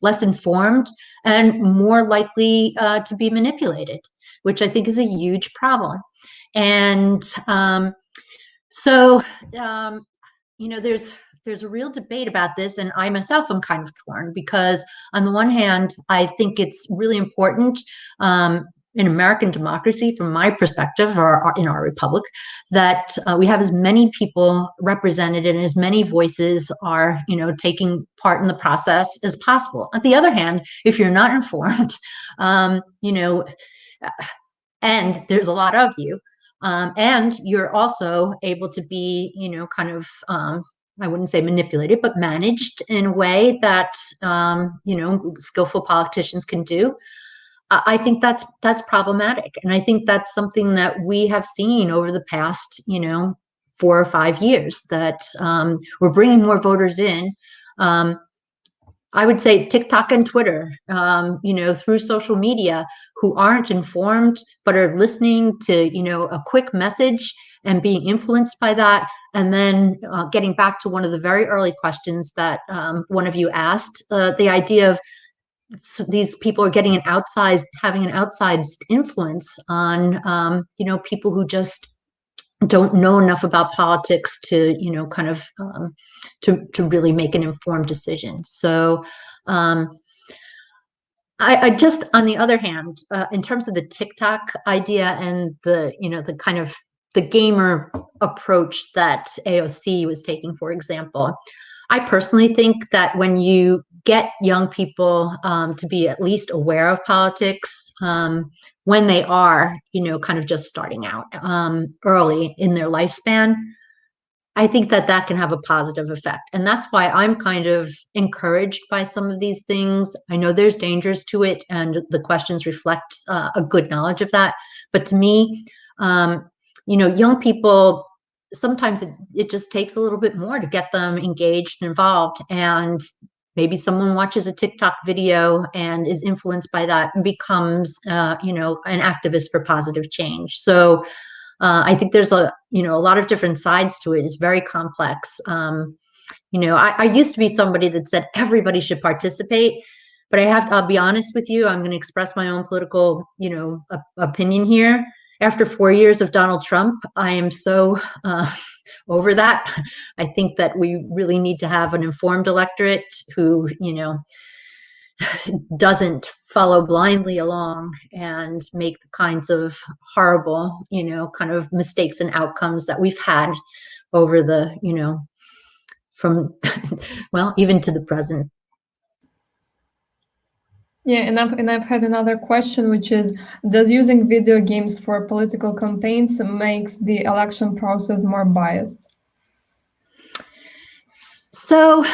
less informed, and more likely to be manipulated, which I think is a huge problem. And there's a real debate about this, and I myself am kind of torn, because on the one hand, I think it's really important in American democracy, from my perspective, or in our republic, that we have as many people represented and as many voices are, taking part in the process as possible. On the other hand, if you're not informed, and there's a lot of you, and you're also able to be, kind of, I wouldn't say manipulated, but managed in a way that, skillful politicians can do. I think that's problematic. And I think that's something that we have seen over the past, 4 or 5 years, that we're bringing more voters in. I would say TikTok and Twitter, through social media, who aren't informed, but are listening to, a quick message and being influenced by that. And then getting back to one of the very early questions that one of you asked, the idea of these people are having an outsized influence on, people who just don't know enough about politics to, kind of to really make an informed decision. So I just, on the other hand, in terms of the TikTok idea and the, the kind of the gamer approach that AOC was taking, for example, I personally think that when you get young people to be at least aware of politics, when they are, kind of just starting out early in their lifespan, I think that can have a positive effect. And that's why I'm kind of encouraged by some of these things. I know there's dangers to it, and the questions reflect a good knowledge of that. But to me, young people, sometimes it just takes a little bit more to get them engaged and involved. And maybe someone watches a TikTok video and is influenced by that and becomes, an activist for positive change. So I think there's a lot of different sides to it. It's very complex. I used to be somebody that said everybody should participate, but I'll be honest with you, I'm going to express my own political, opinion here. After 4 years of Donald Trump, I am so over that. I think that we really need to have an informed electorate who, doesn't follow blindly along and make the kinds of horrible, kind of mistakes and outcomes that we've had over the, from, well, even to the present.
Yeah, and I've had another question, which is, does using video games for political campaigns makes the election process more biased?
So,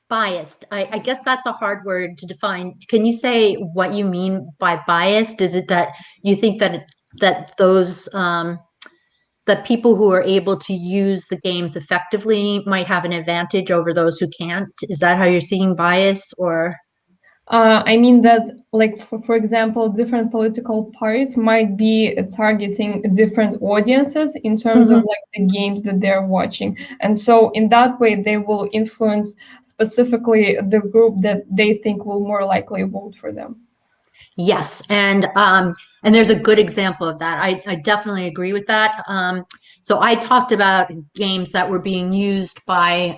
biased, I guess that's a hard word to define. Can you say what you mean by biased? Is it that you think that those that people who are able to use the games effectively might have an advantage over those who can't. Is that how you're seeing bias, or?
I mean that, like, for example, different political parties might be targeting different audiences in terms of like the games that they're watching. And so in that way, they will influence specifically the group that they think will more likely vote for them.
Yes, and there's a good example of that. I definitely agree with that. So I talked about games that were being used by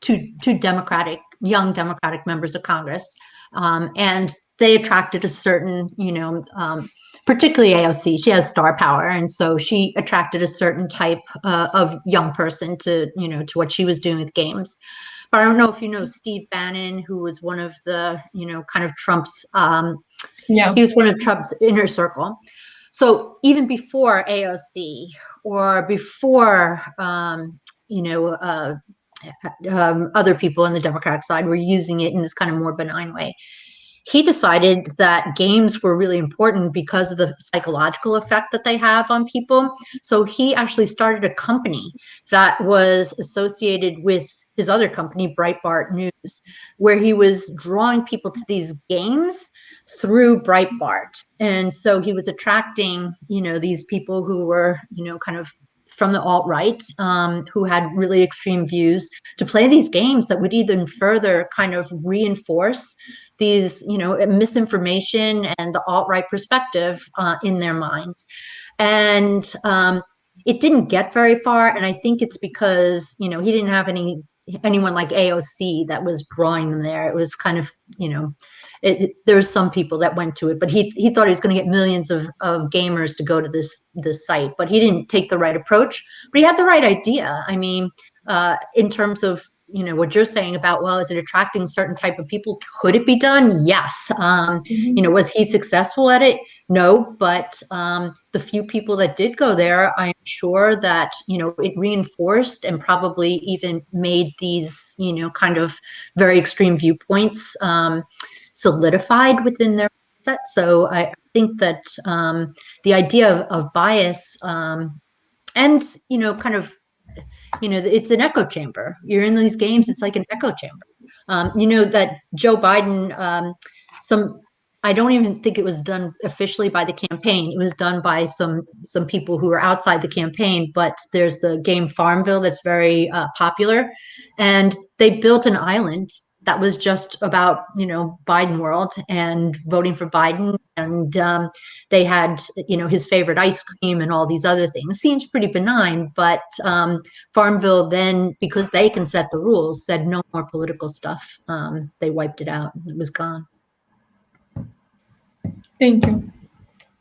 two young Democratic members of Congress, and they attracted a certain, particularly AOC. She has star power, and so she attracted a certain type of young person to what she was doing with games. But I don't know if you know Steve Bannon, who was one of the, kind of Trump's, he was one of Trump's inner circle. So even before AOC or before, other people on the Democratic side were using it in this kind of more benign way, he decided that games were really important because of the psychological effect that they have on people. So he actually started a company that was associated with his other company, Breitbart News, where he was drawing people to these games through Breitbart. And so he was attracting, these people who were, kind of from the alt-right, who had really extreme views, to play these games that would even further kind of reinforce these, misinformation and the alt-right perspective in their minds. And it didn't get very far. And I think it's because, he didn't have anyone like AOC that was drawing them there. It was kind of, there's some people that went to it, but he thought he was going to get millions of gamers to go to this site, but he didn't take the right approach. But he had the right idea. I mean, in terms of, what you're saying about, well, is it attracting a certain type of people? Could it be done? Yes. Was he successful at it? No, but the few people that did go there, I'm sure that, it reinforced and probably even made these, kind of very extreme viewpoints solidified within their mindset. So I think that the idea of bias and, kind of, it's an echo chamber. You're in these games, it's like an echo chamber. That Joe Biden, I don't even think it was done officially by the campaign. It was done by some people who were outside the campaign, but there's the game Farmville that's very popular. And they built an island that was just about, Biden world and voting for Biden. And they had, his favorite ice cream and all these other things. Seems pretty benign, but Farmville then, because they can set the rules, said no more political stuff. They wiped it out. It was gone.
Thank you.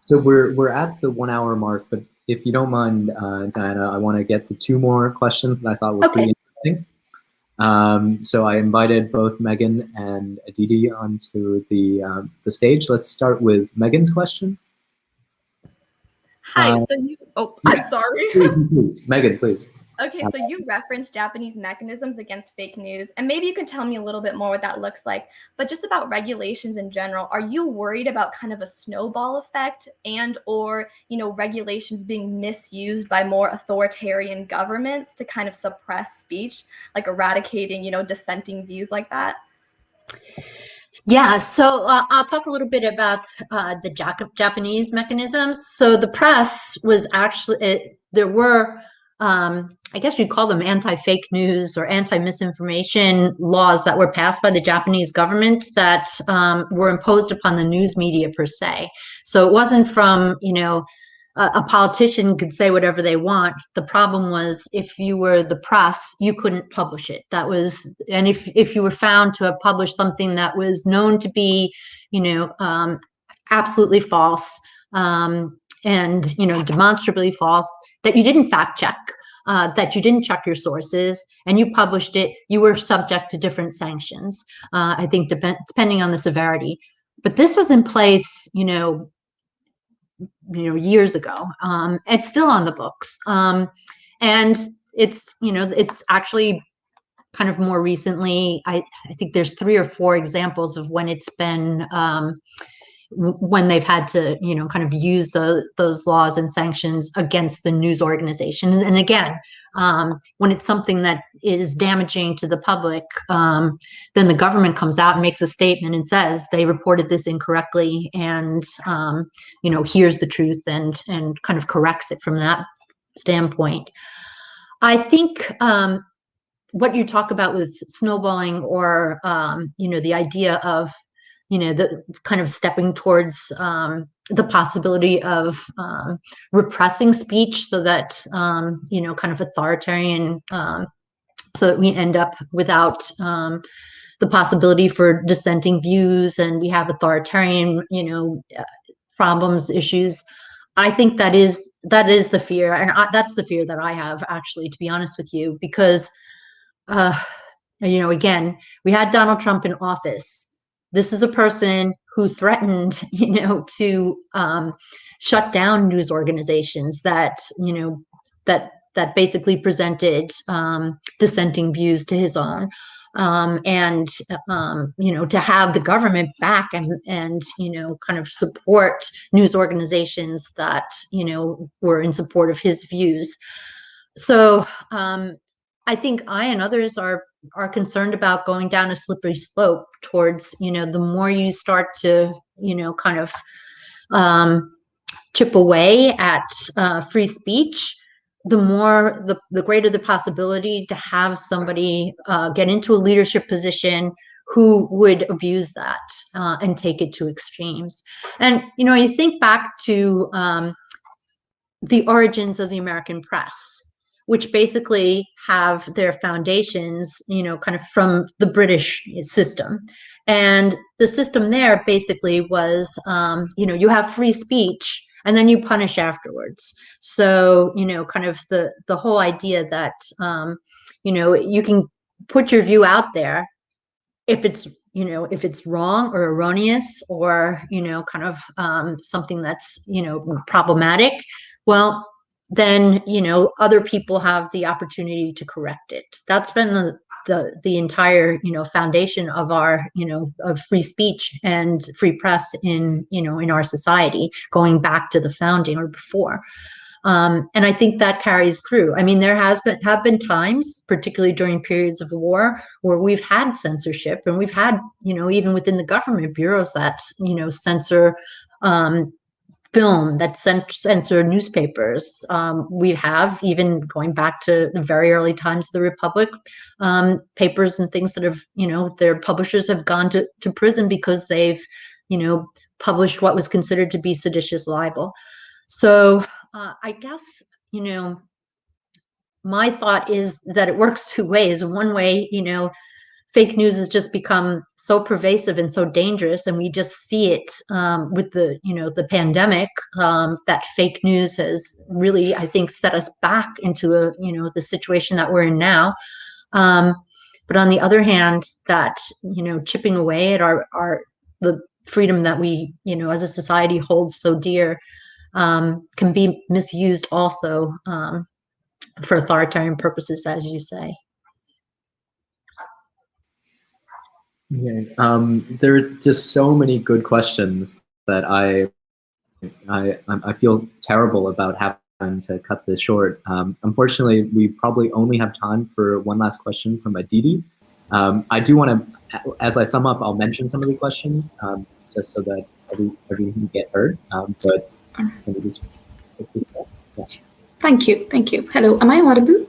So we're at the 1 hour mark, but if you don't mind, Diana, I want to get to two more questions that I thought were pretty interesting. So I invited both Megan and Aditi onto the stage. Let's start with Megan's question.
Hi. I'm sorry.
Please, Megan, please.
Okay, so you referenced Japanese mechanisms against fake news, and maybe you can tell me a little bit more what that looks like, but just about regulations in general, are you worried about kind of a snowball effect or, regulations being misused by more authoritarian governments to kind of suppress speech, like eradicating, dissenting views like that?
Yeah, so I'll talk a little bit about the Japanese mechanisms. So the press was actually, there were, I guess you'd call them anti-fake news or anti-misinformation laws that were passed by the Japanese government that were imposed upon the news media per se. So it wasn't from, a politician could say whatever they want. The problem was if you were the press, you couldn't publish it. That was, and if you were found to have published something that was known to be, absolutely false, and, demonstrably false, that you didn't fact check, that you didn't check your sources, and you published it, you were subject to different sanctions, I think depending on the severity. But this was in place, years ago. It's still on the books. And it's actually kind of more recently, I think there's 3 or 4 examples of when it's been, when they've had to, kind of use those laws and sanctions against the news organizations. And again, when it's something that is damaging to the public, then the government comes out and makes a statement and says they reported this incorrectly, and here's the truth, and kind of corrects it from that standpoint. I think what you talk about with snowballing, or the idea of the kind of stepping towards the possibility of repressing speech, so that kind of authoritarian, so that we end up without the possibility for dissenting views, and we have authoritarian problems, issues. I think that is the fear, and that's the fear that I have, actually, to be honest with you, because again, we had Donald Trump in office. This is a person who threatened, to shut down news organizations that, that basically presented dissenting views to his own. And to have the government back and kind of support news organizations that were in support of his views. So I think I and others are concerned about going down a slippery slope towards the more you start to kind of chip away at free speech, the more the greater the possibility to have somebody get into a leadership position who would abuse that and take it to extremes. And you think back to the origins of the American press, which basically have their foundations, kind of from the British system. And the system there basically was, you have free speech, and then you punish afterwards. So, kind of the whole idea that, you can put your view out there if it's wrong or erroneous, or, kind of something that's, problematic. Well, then, other people have the opportunity to correct it. That's been the entire, foundation of our, of free speech and free press in our society, going back to the founding or before. And I think that carries through. I mean, there have been times, particularly during periods of war, where we've had censorship, and we've had, even within the government bureaus that, censor film, that censor newspapers. We have, even going back to the very early times of the Republic, papers and things that have, their publishers have gone to prison because they've, published what was considered to be seditious libel. So I guess, my thought is that it works two ways. One way, fake news has just become so pervasive and so dangerous, and we just see it with the the pandemic, that fake news has really, I think, set us back into a the situation that we're in now. But on the other hand, that chipping away at our the freedom that we as a society holds so dear can be misused also for authoritarian purposes, as you say.
Okay. There are just so many good questions that I feel terrible about having to cut this short. Unfortunately, we probably only have time for one last question from Aditi. I do want to, as I sum up, I'll mention some of the questions just so that everyone can get heard. But this is, yeah.
Thank you. Hello, am I audible?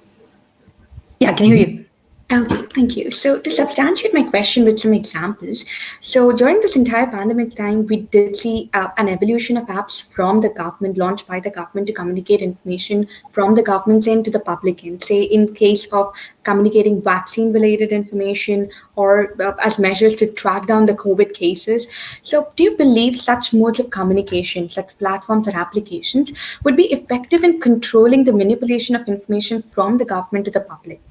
Yeah, I can hear you.
Okay, thank you. So to substantiate my question with some examples, so during this entire pandemic time, we did see an evolution of apps from the government, launched by the government to communicate information from the government's end to the public end, say in case of communicating vaccine-related information, or as measures to track down the COVID cases. So do you believe such modes of communication, such platforms or applications, would be effective in controlling the manipulation of information from the government to the public?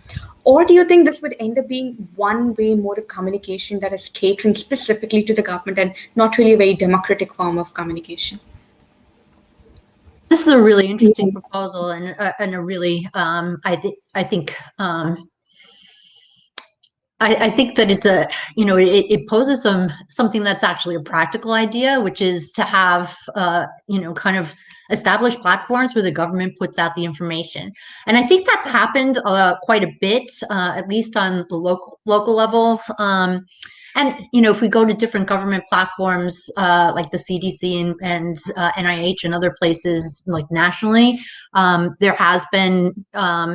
Or do you think this would end up being one-way mode of communication that is catering specifically to the government and not really a very democratic form of communication?
This is a really interesting proposal, and a really, I think I think that it's a, it poses something that's actually a practical idea, which is to have, kind of established platforms where the government puts out the information. And I think that's happened quite a bit, at least on the local level. And, if we go to different government platforms, like the CDC and NIH and other places like nationally, there has been, the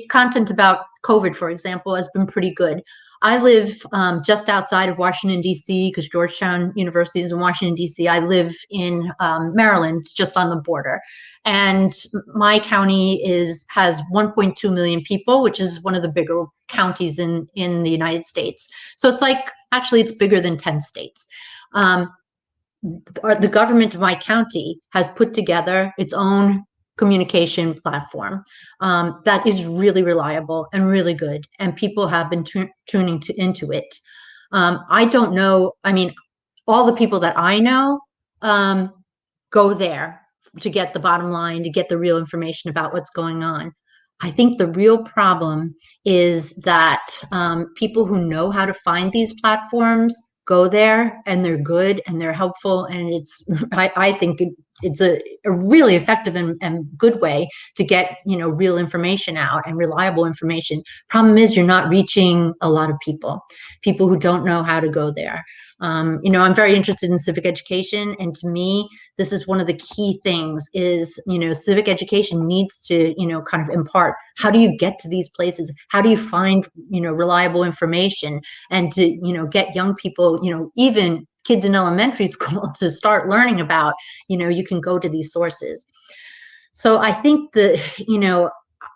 content about COVID, for example, has been pretty good. I live just outside of Washington, D.C., because Georgetown University is in Washington, D.C. I live in Maryland, just on the border. And my county has 1.2 million people, which is one of the bigger counties in the United States. So it's like, actually, it's bigger than 10 states. The government of my county has put together its own communication platform that is really reliable and really good, and people have been tuning into it. I don't know, I mean, all the people that I know go there to get the bottom line, to get the real information about what's going on. I think the real problem is that people who know how to find these platforms go there, and they're good and they're helpful, and I think it's a really effective and good way to get real information out and reliable information. Problem is, you're not reaching a lot of people who don't know how to go there. I'm very interested in civic education, and to me, this is one of the key things is, civic education needs to, kind of impart, how do you get to these places? How do you find, reliable information, and to, get young people, even kids in elementary school to start learning about, you can go to these sources. So I think that,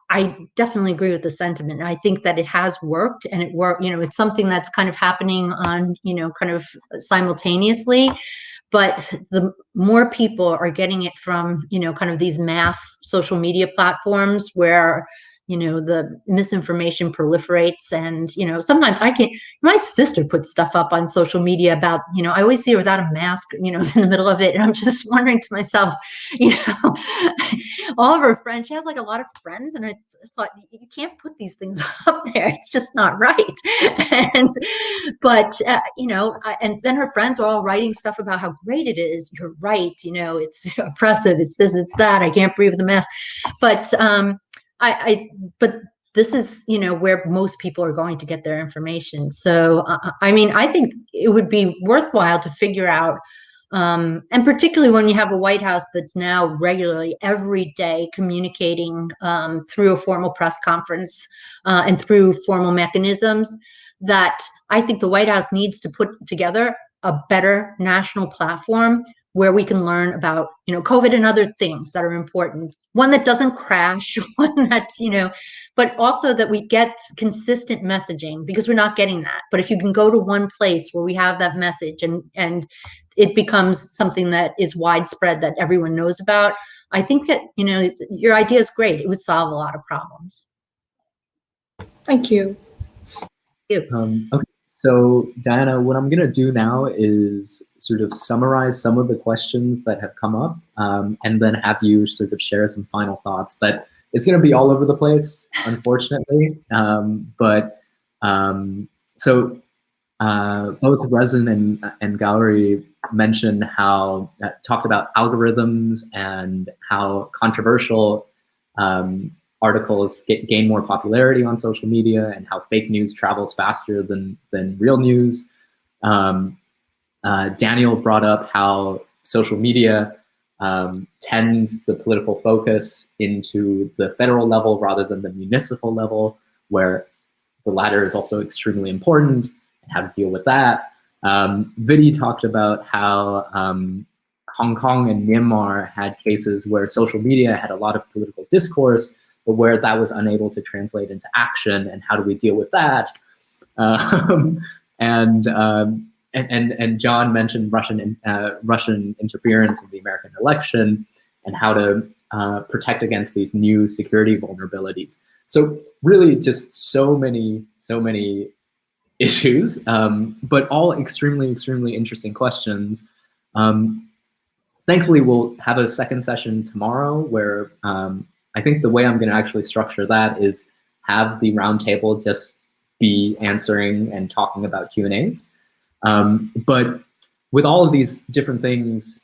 I definitely agree with the sentiment. I think that it has worked, and it's something that's kind of happening on, kind of simultaneously. But the more people are getting it from, kind of these mass social media platforms where, the misinformation proliferates. And, sometimes my sister puts stuff up on social media about, I always see her without a mask, in the middle of it. And I'm just wondering to myself, all of her friends, she has like a lot of friends, and it's like, you can't put these things up there. It's just not right. But and then her friends are all writing stuff about how great it is. You're right. It's oppressive. It's this, it's that. I can't breathe with the mask. But, but this is, where most people are going to get their information. So, I think it would be worthwhile to figure out, and particularly when you have a White House that's now regularly every day communicating through a formal press conference and through formal mechanisms, that I think the White House needs to put together a better national platform where we can learn about, COVID and other things that are important. One that doesn't crash, one that's, but also that we get consistent messaging, because we're not getting that. But if you can go to one place where we have that message and it becomes something that is widespread, that everyone knows about, I think that, your idea is great. It would solve a lot of problems.
Thank you.
Okay, so Diana, what I'm gonna do now is sort of summarize some of the questions that have come up, and then have you sort of share some final thoughts. That it's gonna be all over the place, unfortunately, so both Resin and Gallery mentioned how, talked about algorithms and how controversial articles gain more popularity on social media, and how fake news travels faster than real news. Daniel brought up how social media tends the political focus into the federal level rather than the municipal level, where the latter is also extremely important, and how to deal with that. Vidi talked about how Hong Kong and Myanmar had cases where social media had a lot of political discourse, but where that was unable to translate into action, and how do we deal with that? And John mentioned Russian interference in the American election, and how to protect against these new security vulnerabilities. So really, just so many issues, but all extremely interesting questions. Thankfully, we'll have a second session tomorrow where I think the way I'm going to actually structure that is have the roundtable just be answering and talking about Q&As. But with all of these different things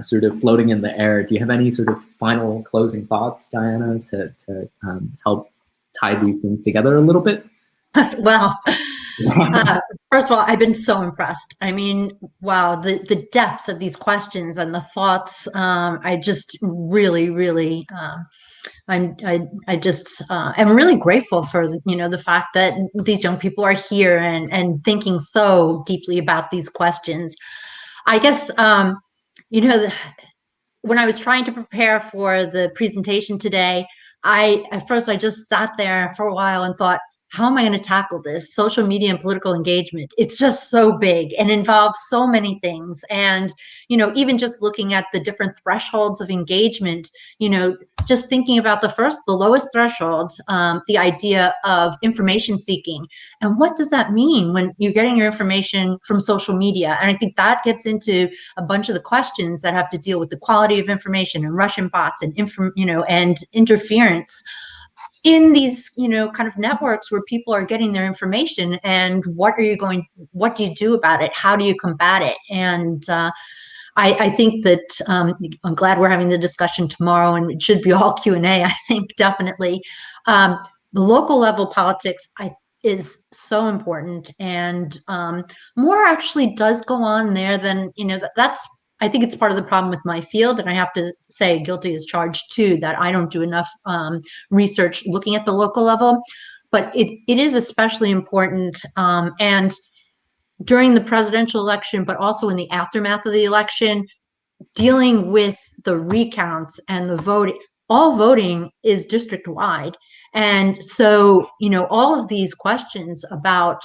sort of floating in the air, do you have any sort of final closing thoughts, Diana, to help tie these things together a little bit?
Well, first of all, I've been so impressed. I mean, wow, the depth of these questions and the thoughts, I just really, I just am really grateful for, the fact that these young people are here and thinking so deeply about these questions. I guess, when I was trying to prepare for the presentation today, at first I just sat there for a while and thought, how am I going to tackle this? Social media and political engagement. It's just so big and involves so many things. And, even just looking at the different thresholds of engagement, just thinking about the lowest threshold, the idea of information seeking. And what does that mean when you're getting your information from social media? And I think that gets into a bunch of the questions that have to deal with the quality of information and Russian bots and and interference in these, kind of networks where people are getting their information. And what do you do about it? How do you combat it? And I think that I'm glad we're having the discussion tomorrow, and it should be all Q&A, I think, definitely. The local level politics is so important, and more actually does go on there than, I think it's part of the problem with my field, and I have to say, guilty as charged too, that I don't do enough research looking at the local level, but it is especially important. And during the presidential election, but also in the aftermath of the election, dealing with the recounts and the voting, all voting is district wide. And so, all of these questions about,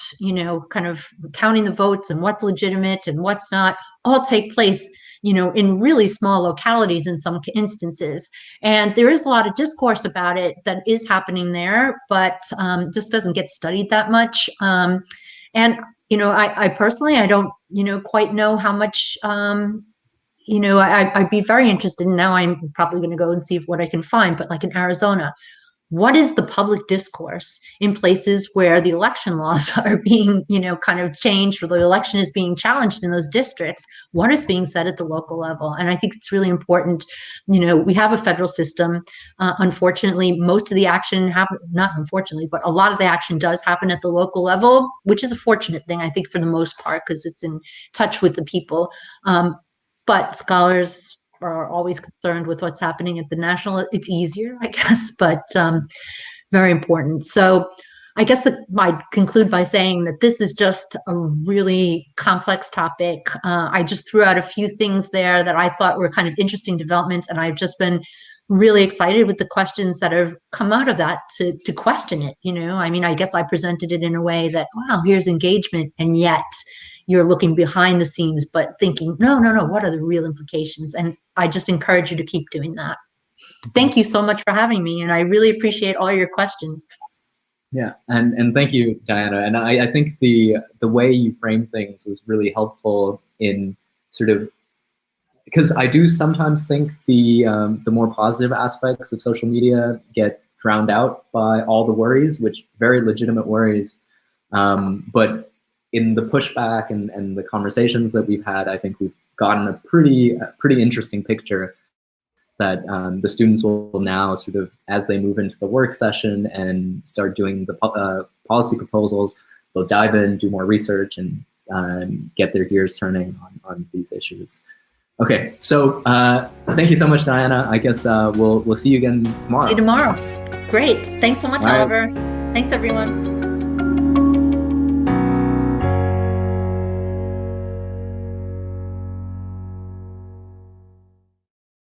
kind of counting the votes and what's legitimate and what's not, all take place, in really small localities in some instances. And there is a lot of discourse about it that is happening there, but just doesn't get studied that much. And I personally, I don't, quite know how much, I'd be very interested. Now I'm probably going to go and see what I can find, but like in Arizona, what is the public discourse in places where the election laws are being, kind of changed, or the election is being challenged in those districts? What is being said at the local level? And I think it's really important. We have a federal system. Unfortunately, most of the action not unfortunately, but a lot of the action does happen at the local level, which is a fortunate thing, I think, for the most part, because it's in touch with the people. But scholars are always concerned with what's happening at the national. It's easier, I guess, but very important. So I guess I'd conclude by saying that this is just a really complex topic. I just threw out a few things there that I thought were kind of interesting developments, and I've just been really excited with the questions that have come out of that to question it. I mean, I guess I presented it in a way that, wow, here's engagement, and yet you're looking behind the scenes, but thinking, no, what are the real implications? And I just encourage you to keep doing that. Thank you so much for having me, and I really appreciate all your questions.
Yeah, and thank you, Diana. And I think the way you frame things was really helpful in sort of, because I do sometimes think the more positive aspects of social media get drowned out by all the worries, which very legitimate worries. But in the pushback and the conversations that we've had, I think we've gotten a pretty interesting picture that the students will now sort of, as they move into the work session and start doing the policy proposals, they'll dive in, do more research, and get their gears turning on these issues. Okay, so thank you so much, Diana. I guess we'll see you again tomorrow.
See you tomorrow. Great. Thanks so much, Oliver. Thanks, everyone.